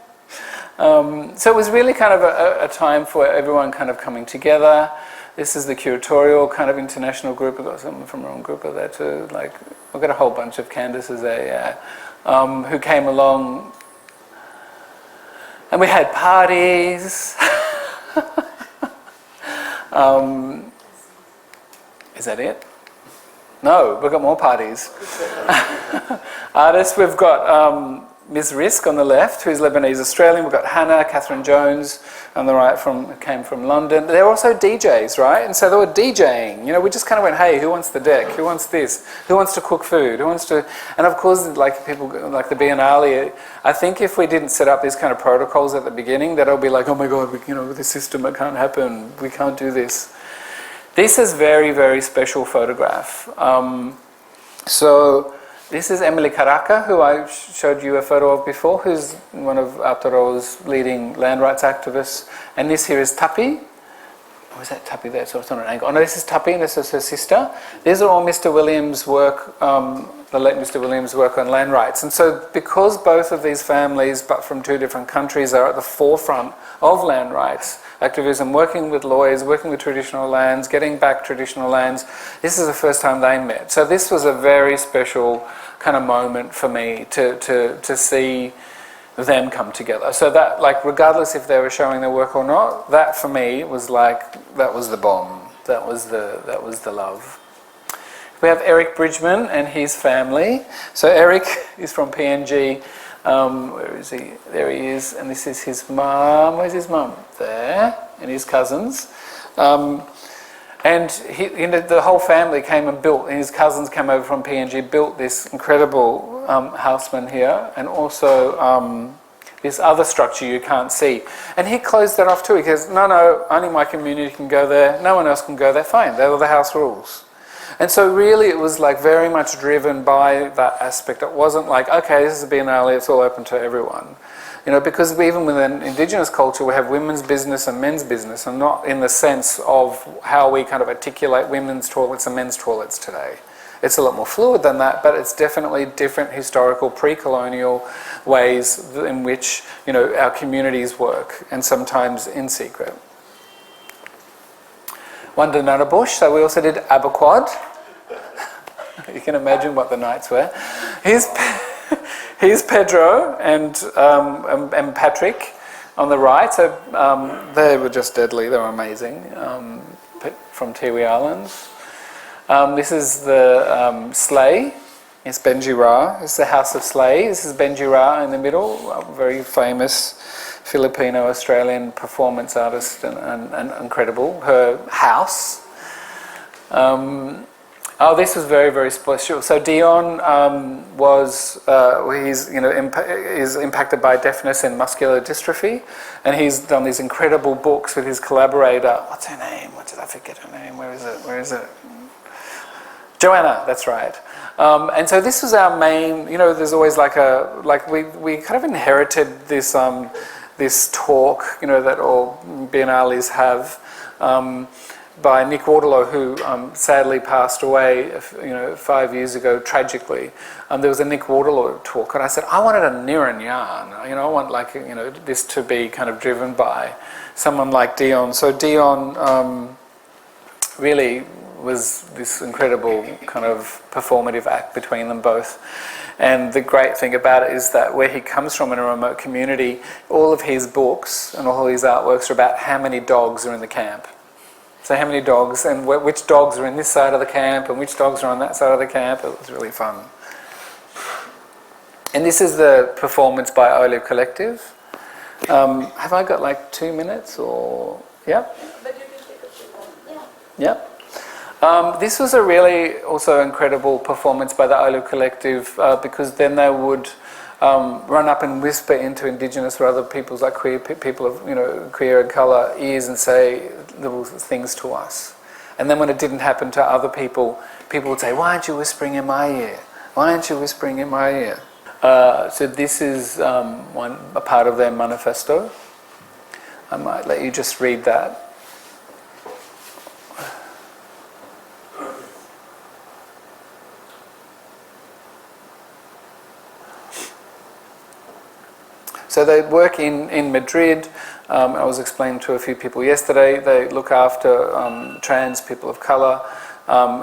So it was really kind of a time for everyone kind of coming together. This is the curatorial kind of international group. We've got someone from our own group over there too. Like, we've got a whole bunch of Candices there, who came along. And we had parties. Is that it? No, we've got more parties. Artists, we've got Ms. Risk on the left, who's Lebanese-Australian. We've got Hannah, Catherine Jones on the right, came from London. They're also DJs, right? And so they were DJing. You know, we just kind of went, hey, who wants the deck? Who wants this? Who wants to cook food? Who wants to... And of course, like people, like the Biennale, I think if we didn't set up these kind of protocols at the beginning, that it'll be like, oh my God, you know, with this system, it can't happen. We can't do this. This is very, very special photograph. So this is Emily Caraca, who I showed you a photo of before, who's one of Aotearoa's leading land rights activists. And this here is Tapi. Or is that Tapi there? So it's on an angle. Oh no, this is Tapi and this is her sister. These are all Mr. Williams' work, the late Mr. Williams' work on land rights. And so because both of these families, but from two different countries, are at the forefront of land rights activism, working with lawyers, working with traditional lands, getting back traditional lands, this is the first time they met. So this was a very special kind of moment for me to see them come together. So that, like, regardless if they were showing their work or not, that for me was like, that was the bomb. That was the love. We have Eric Bridgman and his family. So Eric is from PNG. Where is he? There he is. And this is his mum. Where's his mum? There. And his cousins. And the whole family came and built, and his cousins came over from PNG, built this incredible houseman here, and also this other structure you can't see. And he closed that off too. He goes, no, only my community can go there. No one else can go there. Fine, they were the house rules. And so really it was like very much driven by that aspect. It wasn't like, okay, this is a Biennale, it's all open to everyone. You know, because even within Indigenous culture, we have women's business and men's business, and not in the sense of how we kind of articulate women's toilets and men's toilets today. It's a lot more fluid than that, but it's definitely different historical, pre-colonial ways in which, you know, our communities work, and sometimes in secret. Wandanabush, so we also did Aberquad. You can imagine what the nights were. Here's Pedro and Patrick on the right. So they were just deadly. They were amazing. From Tiwi Islands. This is the sleigh. It's Benji Ra. It's the House of Sleigh. This is Benji Ra in the middle, a very famous Filipino-Australian performance artist and incredible. Her house. This was very, very special. So Dion is impacted by deafness and muscular dystrophy, and he's done these incredible books with his collaborator. What's her name? What did I forget her name? Where is it? Joanna, that's right. And so this was our main, you know, there's always we kind of inherited this this talk, you know, that all Biennales have, by Nick Waterlow, who sadly passed away, 5 years ago, tragically. There was a Nick Waterlow talk, and I said, I wanted a NIRIN yarn. You know, I want this to be kind of driven by someone like Dion. So Dion really was this incredible kind of performative act between them both. And the great thing about it is that where he comes from in a remote community, all of his books and all his artworks are about how many dogs are in the camp. So how many dogs, and which dogs are in this side of the camp, and which dogs are on that side of the camp. It was really fun. And this is the performance by Olive Collective. Have I got like 2 minutes or... Yep. But you can take a few more. Yeah. Yep. This was a really also incredible performance by the Olive Collective, because then they would run up and whisper into Indigenous or other people's, like queer people of, queer and colour ears, and say little things to us. And then when it didn't happen to other people, people would say, why aren't you whispering in my ear? Why aren't you whispering in my ear? So this is a part of their manifesto. I might let you just read that. So they work in Madrid. I was explaining to a few people yesterday. They look after trans people of colour,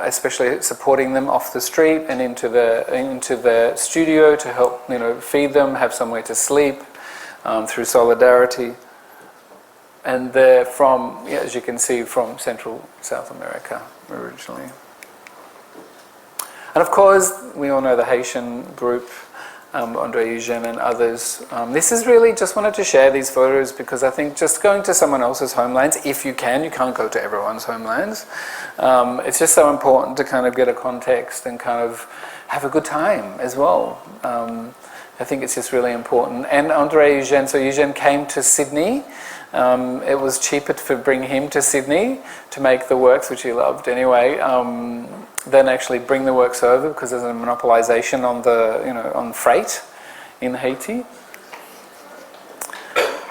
especially supporting them off the street and into the studio to help feed them, have somewhere to sleep, through solidarity. And they're from, as you can see, from Central South America originally. And of course, we all know the Haitian group, Andre Eugène and others. This is really just wanted to share these photos because I think just going to someone else's homelands, if you can't go to everyone's homelands. It's just so important to kind of get a context and kind of have a good time as well. I think it's just really important. And Andre Eugène, so Eugène came to Sydney. It was cheaper to bring him to Sydney to make the works, which he loved anyway, than actually bring the works over because there's a monopolization on the, on freight in Haiti.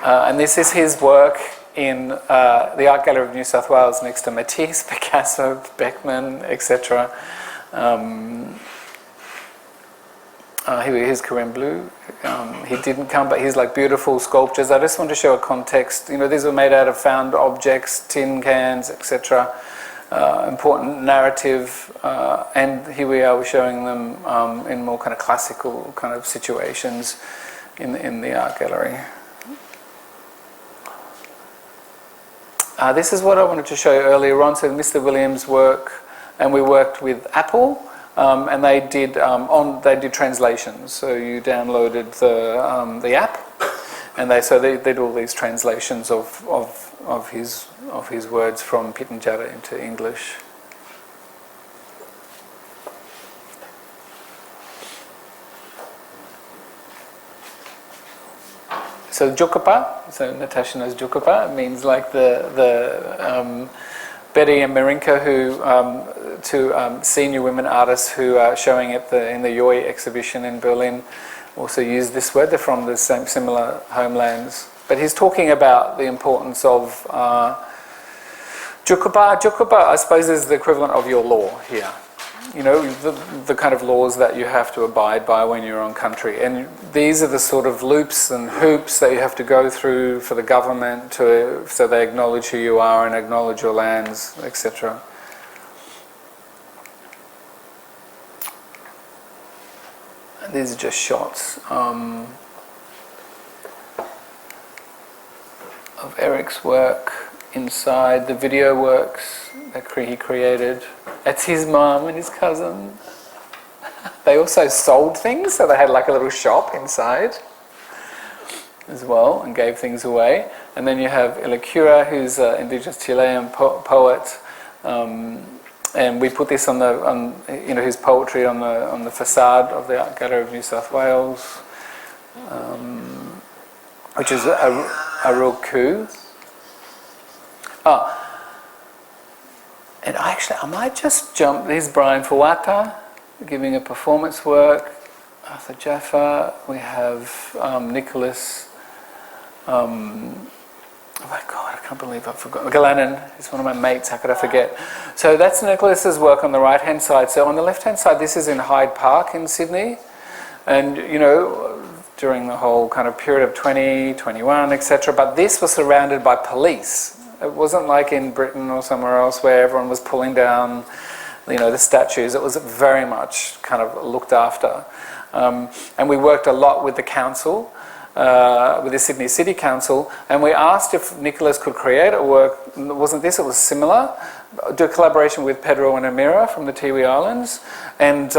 And this is his work in the Art Gallery of New South Wales next to Matisse, Picasso, Beckman, etc. Here's Corinne Bleu. He didn't come, but he's like beautiful sculptures. I just want to show a context. These were made out of found objects, tin cans, etc. Important narrative, and here we are, we're showing them in more kind of classical kind of situations in the art gallery. This is what I wanted to show you earlier on. So Mr. Williams' work, and we worked with Apple. And they did translations. So you downloaded the app, and they did all these translations of his words from Pitjantjatjara into English. So Jukapa, so Natasha knows Jukapa. It means like the Betty and Marinka, two senior women artists who are showing at in the Yoi exhibition in Berlin, also use this word. They're from the same similar homelands. But he's talking about the importance of Jukapa. Jukapa, I suppose, is the equivalent of your law here. The kind of laws that you have to abide by when you're on country. And these are the sort of loops and hoops that you have to go through for the government so they acknowledge who you are and acknowledge your lands, etc. These are just shots of Eric's work inside, the video works that he created. That's his mum and his cousin. They also sold things, so they had like a little shop inside as well and gave things away. And then you have Ilicura, who's an indigenous Chilean poet, and we put this on his poetry on the facade of the Art Gallery of New South Wales, which is a real coup. And I might just jump. There's Brian Fuata giving a performance work. Arthur Jaffa. We have Nicholas. Oh my God, I can't believe I forgot. Galanin is one of my mates. How could I forget? So that's Nicholas's work on the right-hand side. So on the left-hand side, this is in Hyde Park in Sydney, and during the whole kind of period of 2021, etc. But this was surrounded by police. It wasn't like in Britain or somewhere else where everyone was pulling down, the statues. It was very much kind of looked after. And we worked a lot with the council, with the Sydney City Council, and we asked if Nicholas could create a work. It wasn't this, it was similar. Do a collaboration with Pedro and Amira from the Tiwi Islands. And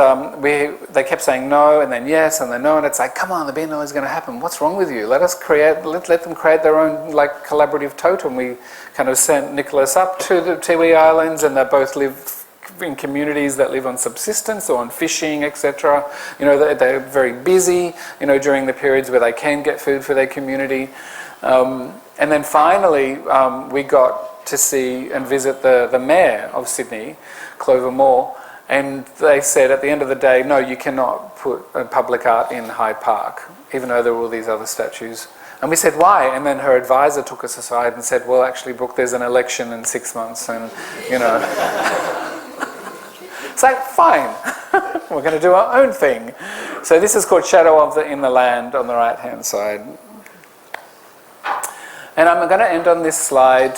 they kept saying no, and then yes, and then no, and it's like, come on, the Biennale is going to happen. What's wrong with you? Let them create their own like collaborative totem. We kind of sent Nicholas up to the Tiwi Islands, and they both live in communities that live on subsistence or on fishing, etc. They're very busy, during the periods where they can get food for their community. And then finally, we got to see and visit the mayor of Sydney, Clover Moore, and they said at the end of the day, no, you cannot put public art in Hyde Park, even though there were all these other statues. And we said, why? And then her advisor took us aside and said, well, actually, Brooke, there's an election in 6 months, and, It's like, fine, we're going to do our own thing. So this is called Shadow in the Land on the right-hand side. And I'm going to end on this slide.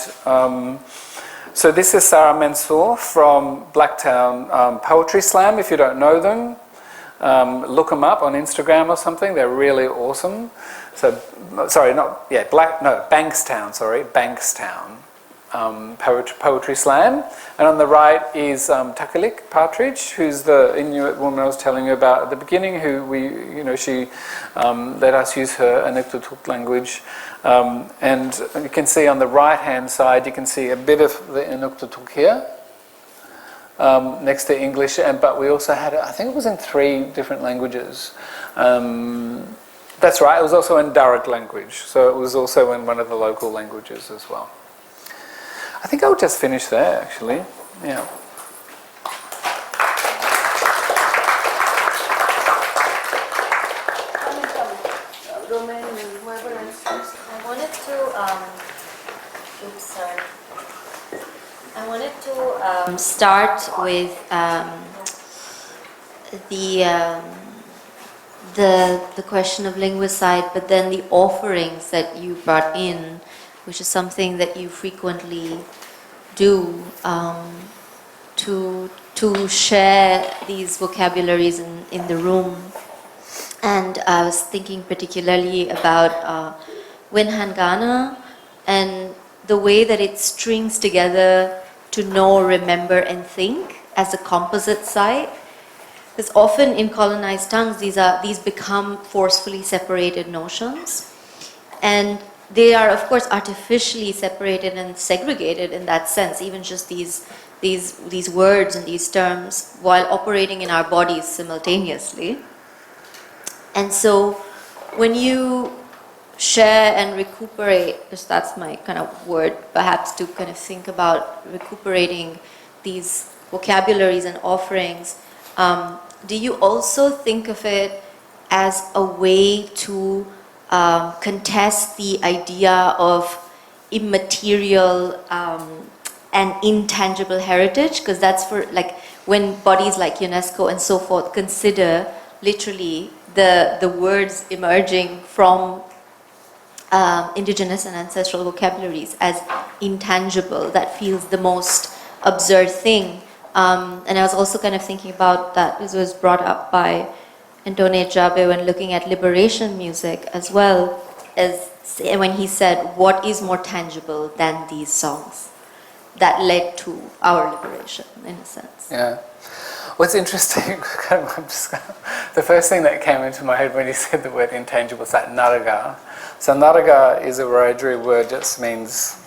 So this is Sarah Mansour from Blacktown Poetry Slam. If you don't know them, look them up on Instagram or something. They're really awesome. So, Bankstown, Bankstown. poetry slam. And on the right is Takalik Partridge, who's the Inuit woman I was telling you about at the beginning, who she let us use her Inuktitut language. And you can see on the right-hand side, you can see a bit of the Inuktitut here, next to English. But we also had, I think it was in 3 different languages. That's right, it was also in Darug language, so it was also in one of the local languages as well. I think I'll just finish there, actually. Yeah. I wanted to start with the question of linguicide, but then the offerings that you brought in, which is something that you frequently do, to share these vocabularies in the room. And I was thinking particularly about Winhangana and the way that it strings together to know, remember, and think as a composite site. Because often in colonized tongues, these become forcefully separated notions. And they are, of course, artificially separated and segregated in that sense, even just these words and these terms, while operating in our bodies simultaneously. And so when you share and recuperate, because that's my kind of word, perhaps to kind of think about recuperating these vocabularies and offerings, do you also think of it as a way to contest the idea of immaterial and intangible heritage? Because that's for, like, when bodies like UNESCO and so forth consider literally the words emerging from indigenous and ancestral vocabularies as intangible, that feels the most absurd thing. And I was also kind of thinking about that, this was brought up by Antone Jabe when looking at liberation music as well, as when he said, what is more tangible than these songs that led to our liberation, in a sense? Yeah. What's interesting, the first thing that came into my head when you said the word intangible is that naraga. So naraga is a Wiradjuri word that just means,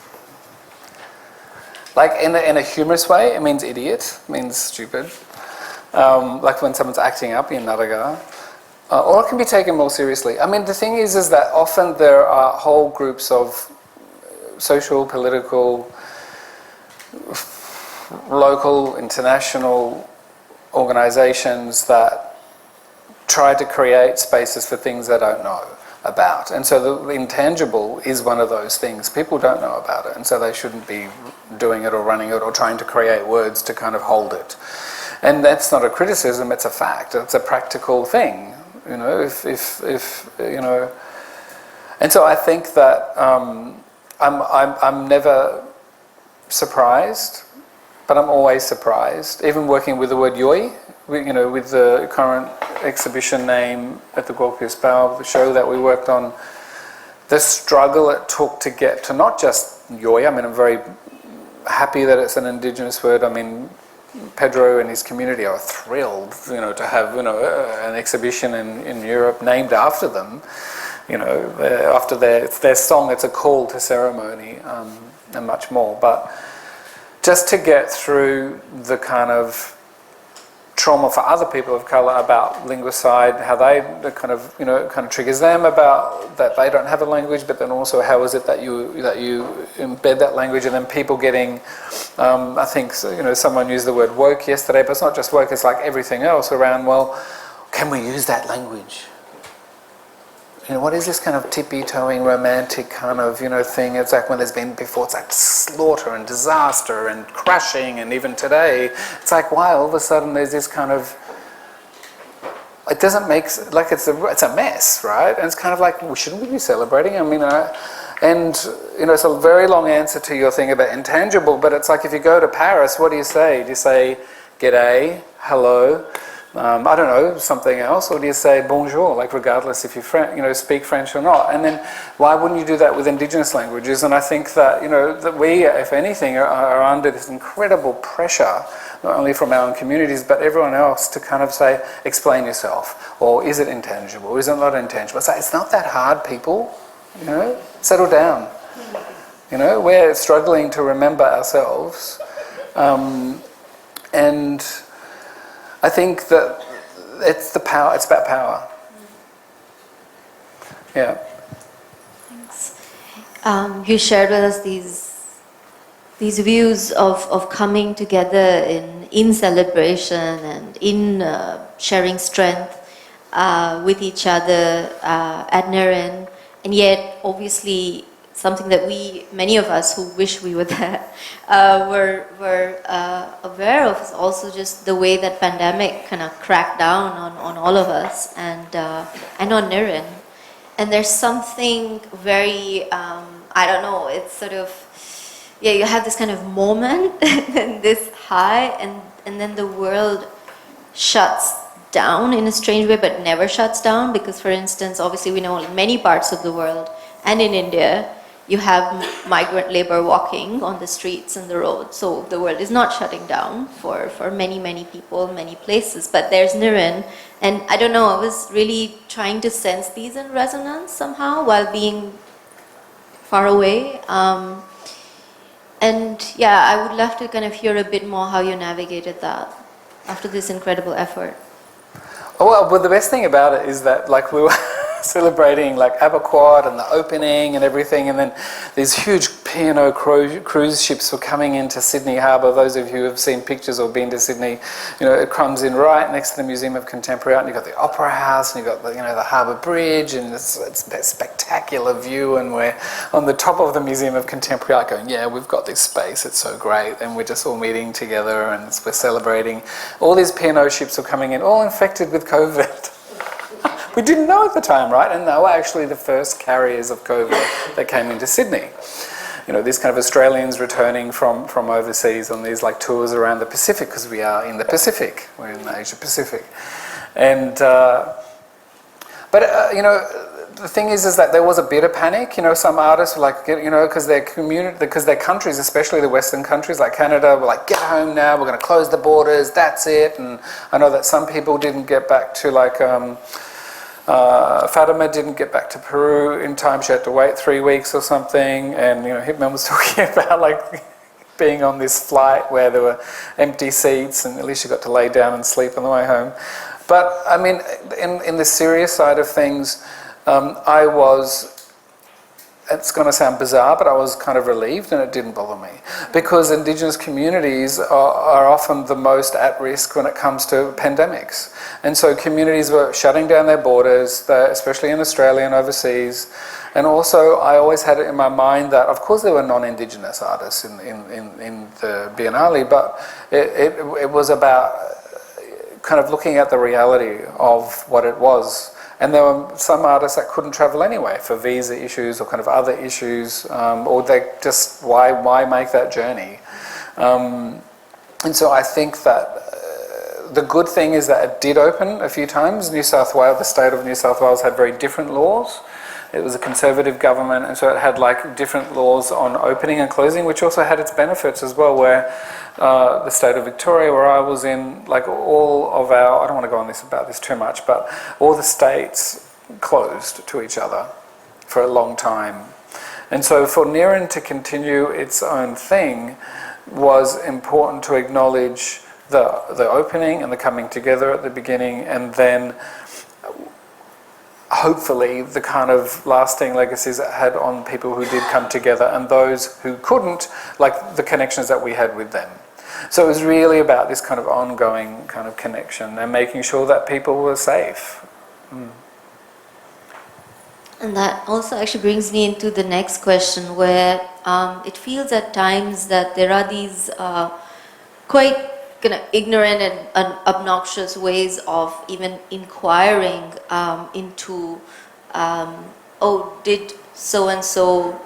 like in a humorous way, it means idiot, it means stupid. Like when someone's acting up in naraga. Or it can be taken more seriously. I mean, the thing is that often there are whole groups of social, political, local, international organizations that try to create spaces for things they don't know about. And so the intangible is one of those things. People don't know about it, and so they shouldn't be doing it or running it or trying to create words to kind of hold it. And that's not a criticism, it's a fact. It's a practical thing, you know, if you know. And so I think that I'm never surprised, but I'm always surprised. Even working with the word yoi, you know, with the current exhibition name at the Gorkius Bao, the show that we worked on, the struggle it took to get to not just yoi. I mean, I'm very happy that it's an indigenous word. I mean, Pedro and his community are thrilled, you know, to have, you know, an exhibition in Europe named after them. You know, after their song, it's a call to ceremony, and much more. But just to get through the kind of trauma for other people of colour about linguicide, how they kind of, you know, kind of triggers them about that they don't have a language, but then also how is it that you embed that language, and then people getting, I think, you know, someone used the word woke yesterday, but it's not just woke, it's like everything else around, well, can we use that language? You know, what is this kind of tippy-toeing romantic kind of, you know, thing? It's like when there's been before, it's like slaughter and disaster and crushing, and even today, it's like, why all of a sudden there's this kind of, it doesn't make, like it's a mess, right? And it's kind of like, well, shouldn't we be celebrating? I mean, and, you know, it's a very long answer to your thing about intangible, but it's like if you go to Paris, what do you say? Do you say, g'day, hello, I don't know, something else, or do you say bonjour, like regardless if you speak French or not? And then why wouldn't you do that with Indigenous languages? And I think that that we, if anything, are under this incredible pressure, not only from our own communities but everyone else, to kind of say, explain yourself, or is it intangible, or is it not intangible? Say, it's not that hard, people. Settle down. We're struggling to remember ourselves, and I think that it's the power. It's about power. Yeah. Thanks. You shared with us these views of coming together in celebration and in sharing strength with each other at NIRIN, and yet obviously something that many of us who wish we were there, were aware of is also just the way that pandemic kind of cracked down on all of us and on NIRIN. And there's something very, I don't know, it's sort of, you have this kind of moment and this high, and then the world shuts down in a strange way, but never shuts down, because for instance, obviously we know in many parts of the world and in India, you have migrant labor walking on the streets and the roads. So the world is not shutting down for many, many people, many places. But there's NIRIN. And I don't know, I was really trying to sense these in resonance somehow while being far away. And yeah, I would love to kind of hear a bit more how you navigated that after this incredible effort. Well, the best thing about it is that we were celebrating Aberquad and the opening and everything, and then these huge P&O cruise ships were coming into Sydney Harbour. Those of you who have seen pictures or been to Sydney, it comes in right next to the Museum of Contemporary Art, and you've got the Opera House, and you've got the Harbour Bridge, and it's a spectacular view, and we're on the top of the Museum of Contemporary Art going, yeah, we've got this space, it's so great, and we're just all meeting together and we're celebrating. All these P&O ships were coming in, all infected with COVID. We didn't know at the time, right? And they were actually the first carriers of COVID that came into Sydney. These kind of Australians returning from overseas on these tours around the Pacific, because we are in the Pacific. We're in the Asia Pacific. And, the thing is that there was a bit of panic. Some artists were because their countries, especially the Western countries like Canada, were get home now, we're going to close the borders, that's it. And I know that some people didn't get back to Fatima didn't get back to Peru in time. She had to wait 3 weeks or something, and Hitman was talking about being on this flight where there were empty seats, and at least she got to lay down and sleep on the way home. But I mean, in the serious side of things, I was. It's going to sound bizarre, but I was kind of relieved, and it didn't bother me, because Indigenous communities are often the most at risk when it comes to pandemics. And so communities were shutting down their borders, especially in Australia and overseas. And also, I always had it in my mind that, of course, there were non-Indigenous artists in the Biennale, but it was about kind of looking at the reality of what it was. And there were some artists that couldn't travel anyway for visa issues or kind of other issues, or they just, why make that journey? And so I think that the good thing is that it did open a few times. New South Wales, the state of New South Wales had very different laws. It was a Conservative government, and so it had different laws on opening and closing, which also had its benefits as well, where the state of Victoria, where I was in, all of our, I don't want to go on about this too much, but all the states closed to each other for a long time. And so for NIRIN to continue its own thing was important to acknowledge the opening and the coming together at the beginning, and then hopefully the kind of lasting legacies it had on people who did come together and those who couldn't, the connections that we had with them. So it was really about this kind of ongoing kind of connection and making sure that people were safe. And that also actually brings me into the next question, where it feels at times that there are these quite kind of ignorant and obnoxious ways of even inquiring into, did so-and-so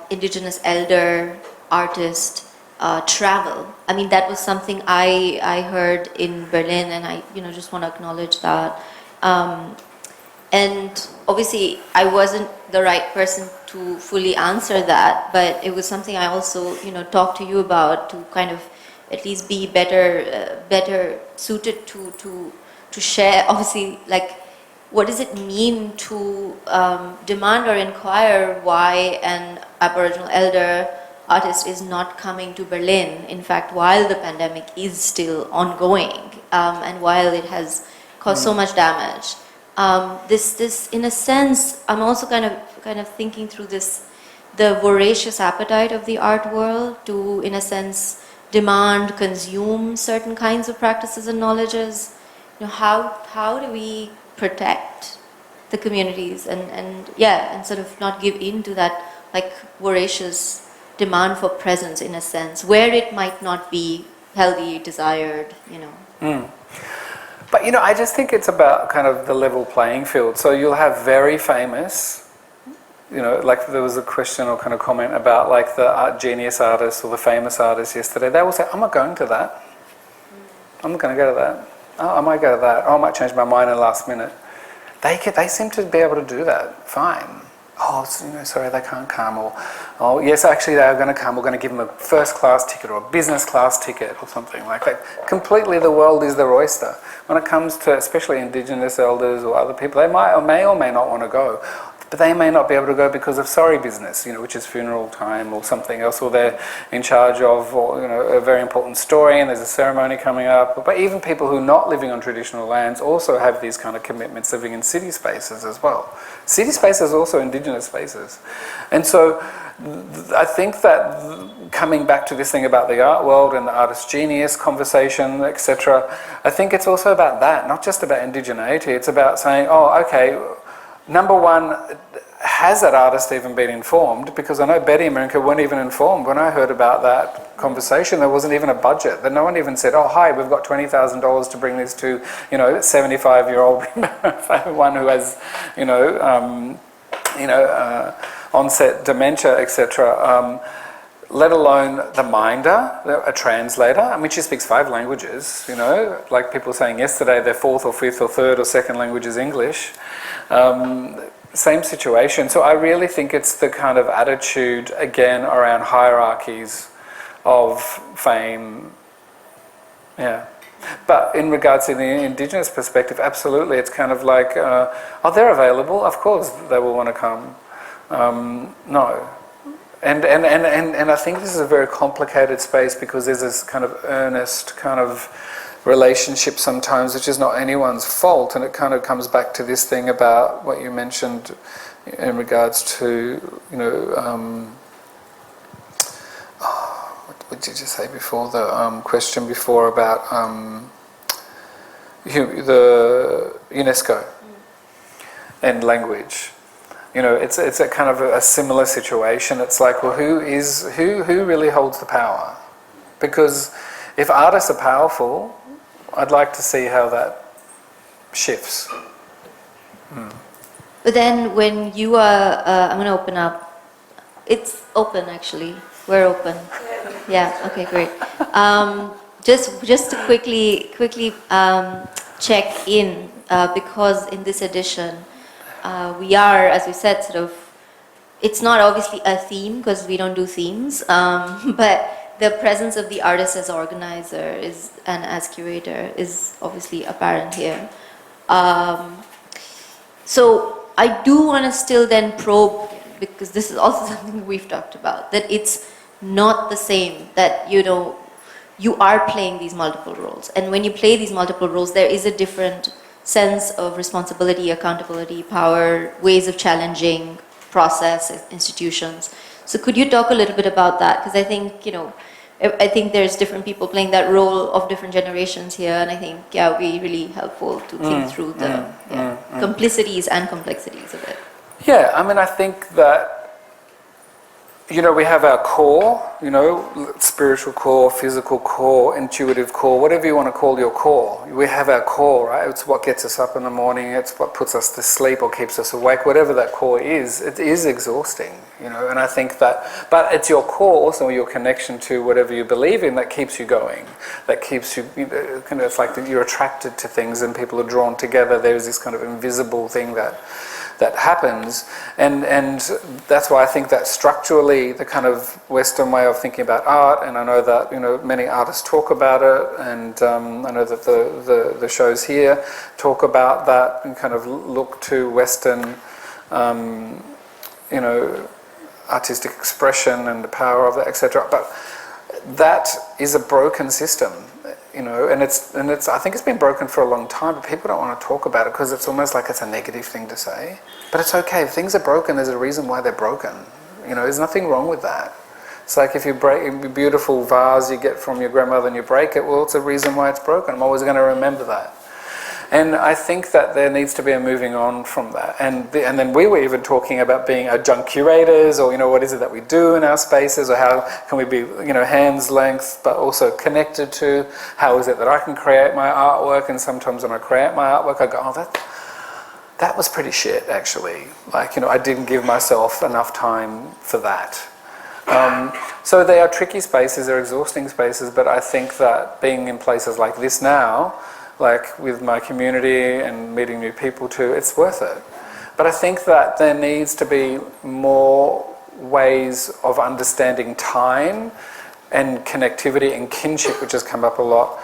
Indigenous elder, artist, travel. I mean, that was something I heard in Berlin, and I just want to acknowledge that. And obviously, I wasn't the right person to fully answer that, but it was something I also talked to you about, to kind of at least be better suited to share. Obviously, like, what does it mean to demand or inquire why an Aboriginal elder artist is not coming to Berlin, in fact, while the pandemic is still ongoing, and while it has caused so much damage. This, in a sense, I'm also kind of thinking through this, the voracious appetite of the art world to, in a sense, demand, consume certain kinds of practices and knowledges. How do we protect the communities and sort of not give in to that, like, voracious demand for presence, in a sense, where it might not be healthy, desired, But I just think it's about kind of the level playing field. So you'll have very famous, like there was a question or kind of comment about like the art genius artists or the famous artists yesterday. They will say, I'm not going to that. I'm not going to go to that. Oh, I might go to that. Oh, I might change my mind in the last minute. They seem to be able to do that fine. Oh, sorry, they can't come. Or, oh, yes, actually they are going to come. We're going to give them a first class ticket or a business class ticket or something like that. Completely, the world is their oyster. When it comes to especially Indigenous elders or other people, they may or may not want to go. But they may not be able to go because of sorry business, which is funeral time or something else, or they're in charge of, a very important story and there's a ceremony coming up. But even people who are not living on traditional lands also have these kind of commitments living in city spaces as well. City spaces are also Indigenous spaces. And so I think that coming back to this thing about the art world and the artist genius conversation, etc., I think it's also about that, not just about indigeneity. It's about saying, oh, okay, number one, has that artist even been informed? Because I know Betty and Marinka weren't even informed. When I heard about that conversation, there wasn't even a budget. No one even said, oh, hi, we've got $20,000 to bring this to, 75-year-old one who has, onset dementia, etc. Let alone the minder, a translator. I mean, she speaks 5 languages, like people saying yesterday their 4th or 5th or 3rd or 2nd language is English. Same situation. So I really think it's the kind of attitude, again, around hierarchies of fame. Yeah. But in regards to the Indigenous perspective, absolutely, it's kind of like, oh, they're available, of course they will want to come. No. And I think this is a very complicated space because there's this kind of earnest kind of relationship sometimes, which is not anyone's fault, and it kind of comes back to this thing about what you mentioned in regards to, what did you say before, the question before about the UNESCO and language. It's a kind of a similar situation. It's like, well, who really holds the power? Because if artists are powerful, I'd like to see how that shifts. But then when you are, I'm going to open up. It's open, actually. We're open. Yeah. Okay. Great. Just to quickly check in, because in this edition we are, as we said, sort of. It's not obviously a theme because we don't do themes, but the presence of the artist as organizer and as curator is obviously apparent here. So I do want to still then probe, because this is also something we've talked about, that it's not the same, that you are playing these multiple roles. And when you play these multiple roles, there is a different sense of responsibility, accountability, power, ways of challenging process, institutions. So could you talk a little bit about that? Because I think there's different people playing that role of different generations here, and I think it would be really helpful to think through the complicities and complexities of it. Yeah, I mean, I think that you know, we have our core, you know, spiritual core, physical core, intuitive core, whatever you want to call your core. We have our core, right? It's what gets us up in the morning, it's what puts us to sleep or keeps us awake, whatever that core is. It is exhausting, you know, and I think that, but it's your core also, your connection to whatever you believe in that keeps you going, that keeps you, you know, kind of, it's like that you're attracted to things and people are drawn together. There's this kind of invisible thing that happens, and that's why I think that structurally the kind of Western way of thinking about art, and I know that, you know, many artists talk about it, and I know that the shows here talk about that and kind of look to Western, you know, artistic expression and the power of that, etc. But that is a broken system. You know, and it's. I think it's been broken for a long time, but people don't want to talk about it because it's almost like it's a negative thing to say. But it's okay. If things are broken, there's a reason why they're broken. You know, there's nothing wrong with that. It's like if you break a beautiful vase you get from your grandmother and you break it, well, it's a reason why it's broken. I'm always going to remember that. And I think that there needs to be a moving on from that. And then we were even talking about being adjunct curators, or, you know, what is it that we do in our spaces, or how can we be, you know, hands length, but also connected to how is it that I can create my artwork. And sometimes when I create my artwork, I go, oh, that was pretty shit, actually. Like, you know, I didn't give myself enough time for that. So they are tricky spaces, they're exhausting spaces, but I think that being in places like this now, like with my community and meeting new people too, it's worth it. But I think that there needs to be more ways of understanding time and connectivity and kinship, which has come up a lot,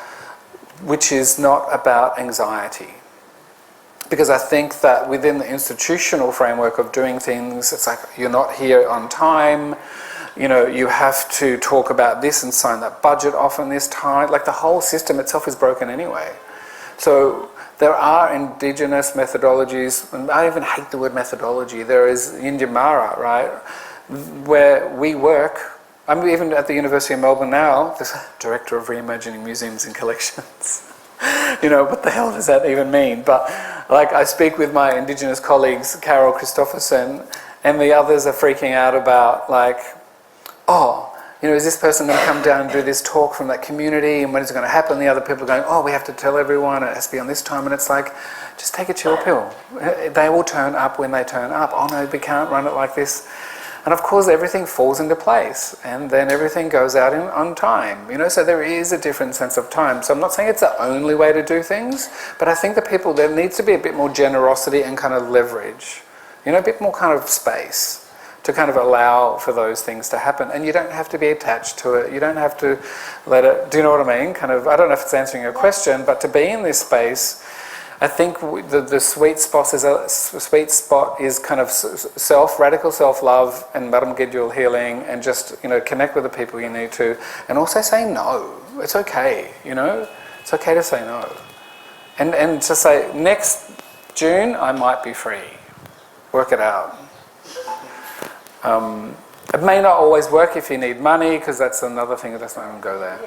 which is not about anxiety. Because I think that within the institutional framework of doing things, it's like you're not here on time, you know, you have to talk about this and sign that budget off in this time. Like the whole system itself is broken anyway. So there are indigenous methodologies, and I even hate the word methodology. There is Yinjamara, right, where we work. I'm even at the University of Melbourne now, the director of Reimagining Museums and Collections. You know, what the hell does that even mean? But like I speak with my indigenous colleagues, Carol Christopherson, and the others are freaking out about like, oh, you know, is this person going to come down and do this talk from that community, and when is it going to happen? The other people are going, oh, we have to tell everyone, it has to be on this time, and it's like, just take a chill pill. They will turn up when they turn up. Oh no, we can't run it like this. And of course everything falls into place, and then everything goes out on time. You know, so there is a different sense of time. So I'm not saying it's the only way to do things, but I think there needs to be a bit more generosity and kind of leverage. You know, a bit more kind of space to kind of allow for those things to happen. And you don't have to be attached to it. You don't have to let it, do you know what I mean? Kind of, I don't know if it's answering your question, but to be in this space, I think the sweet spot is kind of radical self-love and Madam Gidul healing, and just, you know, connect with the people you need to, and also say no. It's okay, you know? It's okay to say no. And to say, next June, I might be free. Work it out. It may not always work if you need money, because that's another thing. Let's not even go there.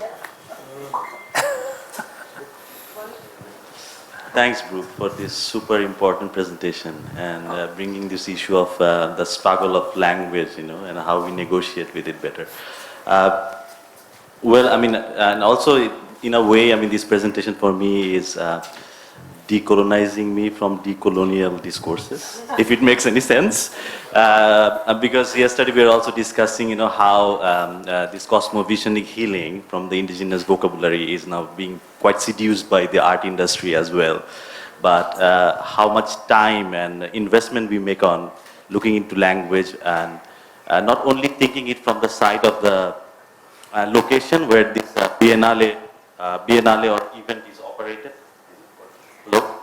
Thanks, Brook, for this super important presentation and bringing this issue of the struggle of language, you know, and how we negotiate with it better. Well, I mean, and also in a way, I mean, this presentation for me is decolonizing me from decolonial discourses, if it makes any sense. Because yesterday we were also discussing, you know, how this cosmovisionary healing from the indigenous vocabulary is now being quite seduced by the art industry as well. But how much time and investment we make on looking into language, and not only thinking it from the side of the location where this Biennale or event is operated. Hello?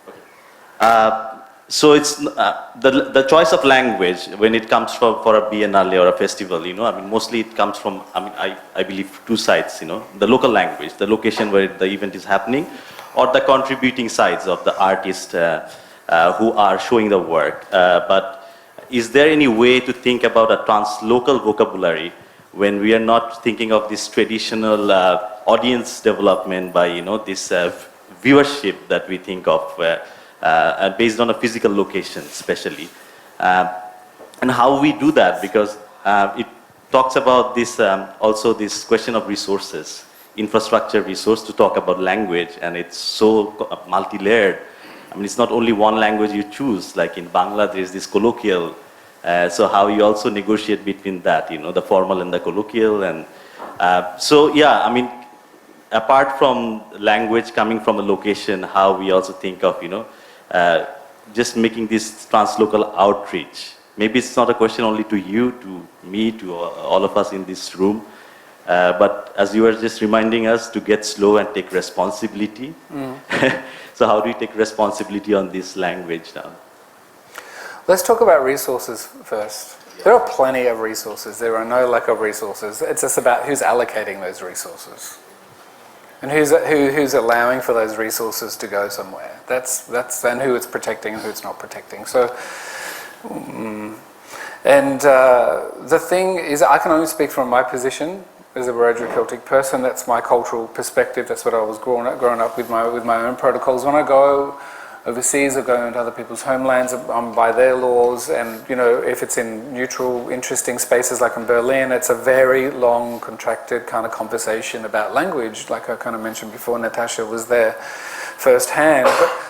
Okay. So it's the choice of language when it comes for a Biennale or a festival, you know, I mean, mostly it comes from, I mean, I believe two sides, you know, the local language, the location where the event is happening, or the contributing sides of the artists who are showing the work. But is there any way to think about a translocal vocabulary when we are not thinking of this traditional audience development by, you know, this viewership that we think of based on a physical location especially, and how we do that, because talks about this, also this question of resources, infrastructure resource to talk about language, and it's so multi-layered. I mean, it's not only one language you choose, like in Bangla, there's this colloquial, so how you also negotiate between that, you know, the formal and the colloquial, and so yeah, I mean, apart from language coming from a location, how we also think of, you know, just making this translocal outreach. Maybe it's not a question only to you, to me, to all of us in this room, but as you were just reminding us to get slow and take responsibility. So how do you take responsibility on this language now? Let's talk about resources first. There are plenty of resources. There are no lack of resources. It's just about who's allocating those resources and who's allowing for those resources to go somewhere. That's and who it's protecting and who it's not protecting. So, the thing is, I can only speak from my position as a Wiradjuri Celtic person. That's my cultural perspective. That's what I was growing up with my own protocols. When I go overseas or go into other people's homelands, I'm by their laws, and you know, if it's in neutral, interesting spaces like in Berlin, it's a very long, contracted kind of conversation about language. Like I kind of mentioned before, Natasha was there firsthand.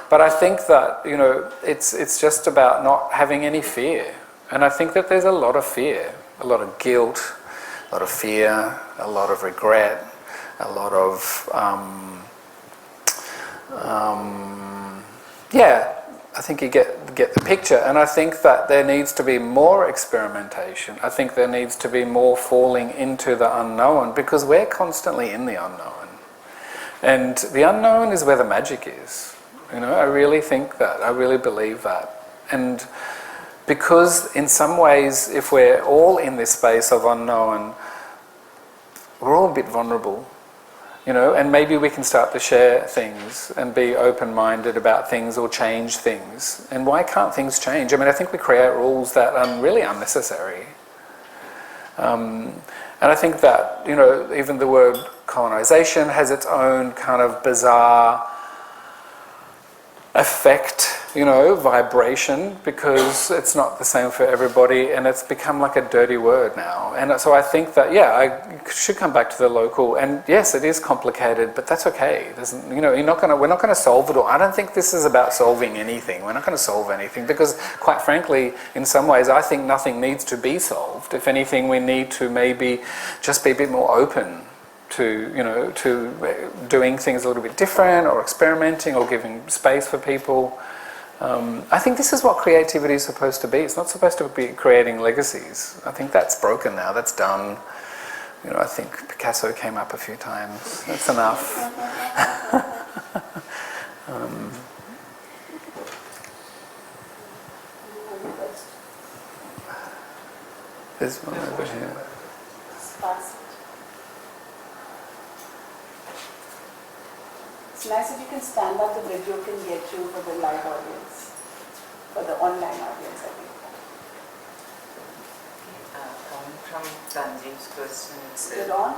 But I think that, you know, it's just about not having any fear, and I think that there's a lot of fear, a lot of guilt, a lot of fear, a lot of regret, a lot of yeah, I think you get the picture, and I think that there needs to be more experimentation. I think there needs to be more falling into the unknown, because we're constantly in the unknown, and the unknown is where the magic is. You know, I really think that. I really believe that, and because in some ways, if we're all in this space of unknown, we're all a bit vulnerable. You know, and maybe we can start to share things and be open-minded about things or change things. And why can't things change? I mean, I think we create rules that are really unnecessary. And I think that, you know, even the word colonization has its own kind of bizarre effect, you know, vibration, because it's not the same for everybody, and it's become like a dirty word now. And so I think that, yeah, I should come back to the local, and yes, it is complicated, but that's okay. It doesn't, you know, we're not going to solve it all. I don't think this is about solving anything. We're not going to solve anything, because quite frankly, in some ways, I think nothing needs to be solved. If anything, we need to maybe just be a bit more open to, you know, to doing things a little bit different, or experimenting, or giving space for people. I think this is what creativity is supposed to be. It's not supposed to be creating legacies. I think that's broken now. That's done. You know, I think Picasso came up a few times. That's enough. There's one over here. It's nice if you can stand up, the video can get you for the live audience, for the online audience, I think. Coming from Tanjeev's question Is it itself. on?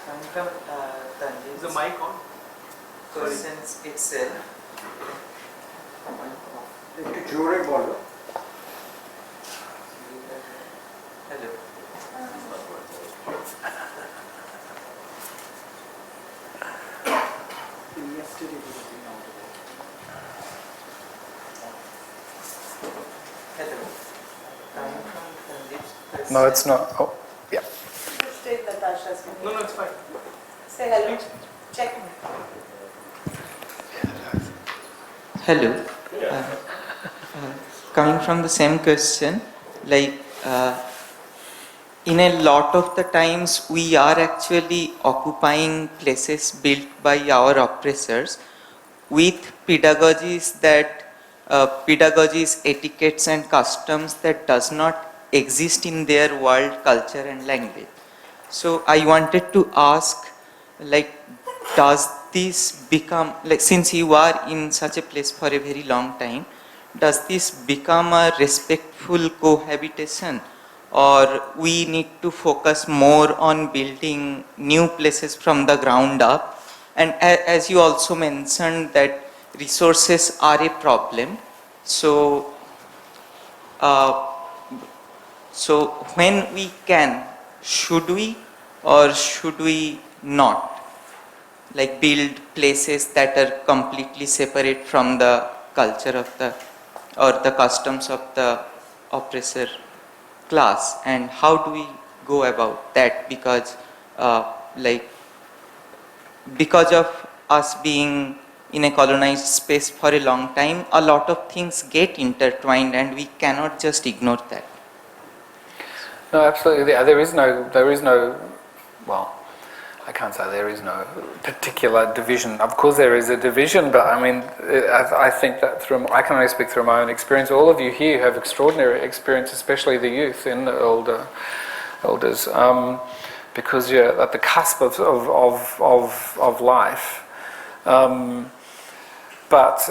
Coming from Tanjeev's The mic on? questions itself. Hello. Hello. Coming from Tanjeev's question. No, it's not. Oh, yeah. Just take Natasha's video. No, it's fine. Say hello. Check. Hello. Coming from the same question, like in a lot of the times we are actually occupying places built by our oppressors with pedagogies, etiquettes and customs that does not exist in their world, culture and language. So I wanted to ask, like, does this become, like, since you are in such a place for a very long time, does this become a respectful cohabitation, or we need to focus more on building new places from the ground up? And as you also mentioned that resources are a problem, so so when we can should we or should we not? Like build places that are completely separate from the culture of the or the customs of the oppressor class, and how do we go about that? Because because of us being in a colonized space for a long time, a lot of things get intertwined and we cannot just ignore that. No, absolutely. There is no, well, I can't say there is no particular division. Of course there is a division, but I mean, I think that I can only speak through my own experience. All of you here have extraordinary experience, especially the youth and the elders, because you're at the cusp of life. But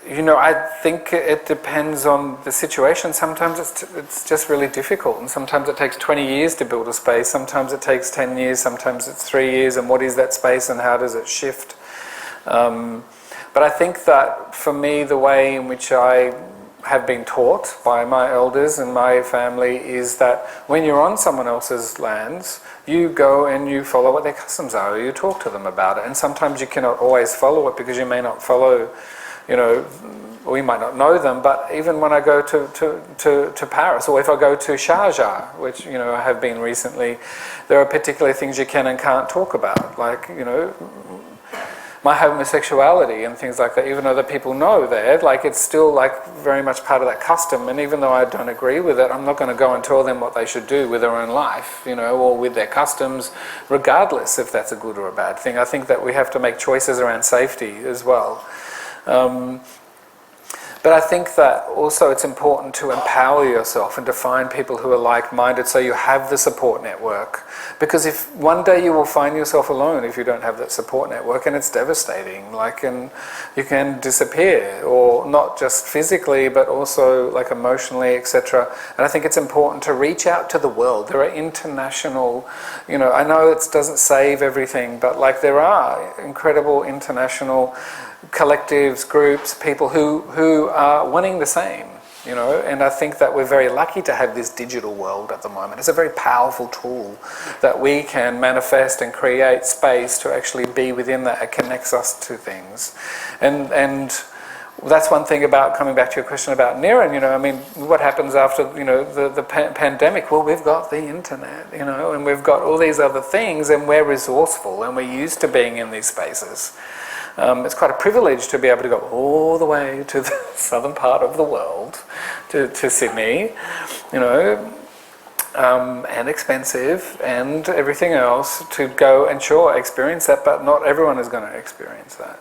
you know, I think it depends on the situation. Sometimes it's just really difficult, and sometimes it takes 20 years to build a space, sometimes it takes 10 years, sometimes it's 3 years, and what is that space and how does it shift? But I think that for me, the way in which I have been taught by my elders and my family is that when you're on someone else's lands, you go and you follow what their customs are, or you talk to them about it, and sometimes you cannot always follow it because you may not follow, you know, we might not know them, but even when I go to Paris, or if I go to Sharjah, which, you know, I have been recently, there are particular things you can and can't talk about, like, you know, my homosexuality and things like that, even though the people know there, like, it's still like very much part of that custom, and even though I don't agree with it, I'm not going to go and tell them what they should do with their own life, you know, or with their customs, regardless if that's a good or a bad thing. I think that we have to make choices around safety as well. But I think that also it's important to empower yourself and to find people who are like-minded so you have the support network. Because if one day you will find yourself alone if you don't have that support network, and it's devastating, like, and you can disappear, or not just physically but also like emotionally, etc. And I think it's important to reach out to the world. There are international, you know, I know it doesn't save everything, but like there are incredible international collectives, groups, people who are wanting the same, you know, and I think that we're very lucky to have this digital world at the moment. It's a very powerful tool that we can manifest and create space to actually be within that. It connects us to things. And that's one thing about, coming back to your question about NIRIN, you know, I mean, what happens after, you know, the pandemic? Well, we've got the internet, you know, and we've got all these other things, and we're resourceful, and we're used to being in these spaces. It's quite a privilege to be able to go all the way to the southern part of the world, to Sydney, you know, and expensive and everything else, to go and sure, experience that, but not everyone is going to experience that.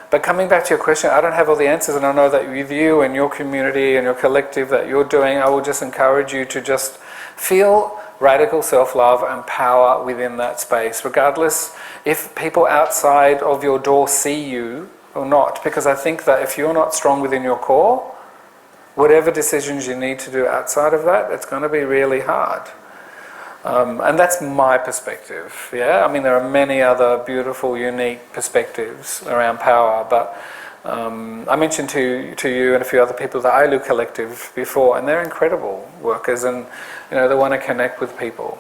But coming back to your question, I don't have all the answers, and I know that with you and your community and your collective that you're doing, I will just encourage you to just feel radical self-love and power within that space, regardless if people outside of your door see you or not, because I think that if you're not strong within your core, whatever decisions you need to do outside of that, it's going to be really hard. And that's my perspective, yeah? I mean, there are many other beautiful, unique perspectives around power, but I mentioned to you and a few other people the ILU Collective before, and they're incredible workers, and, you know, they want to connect with people.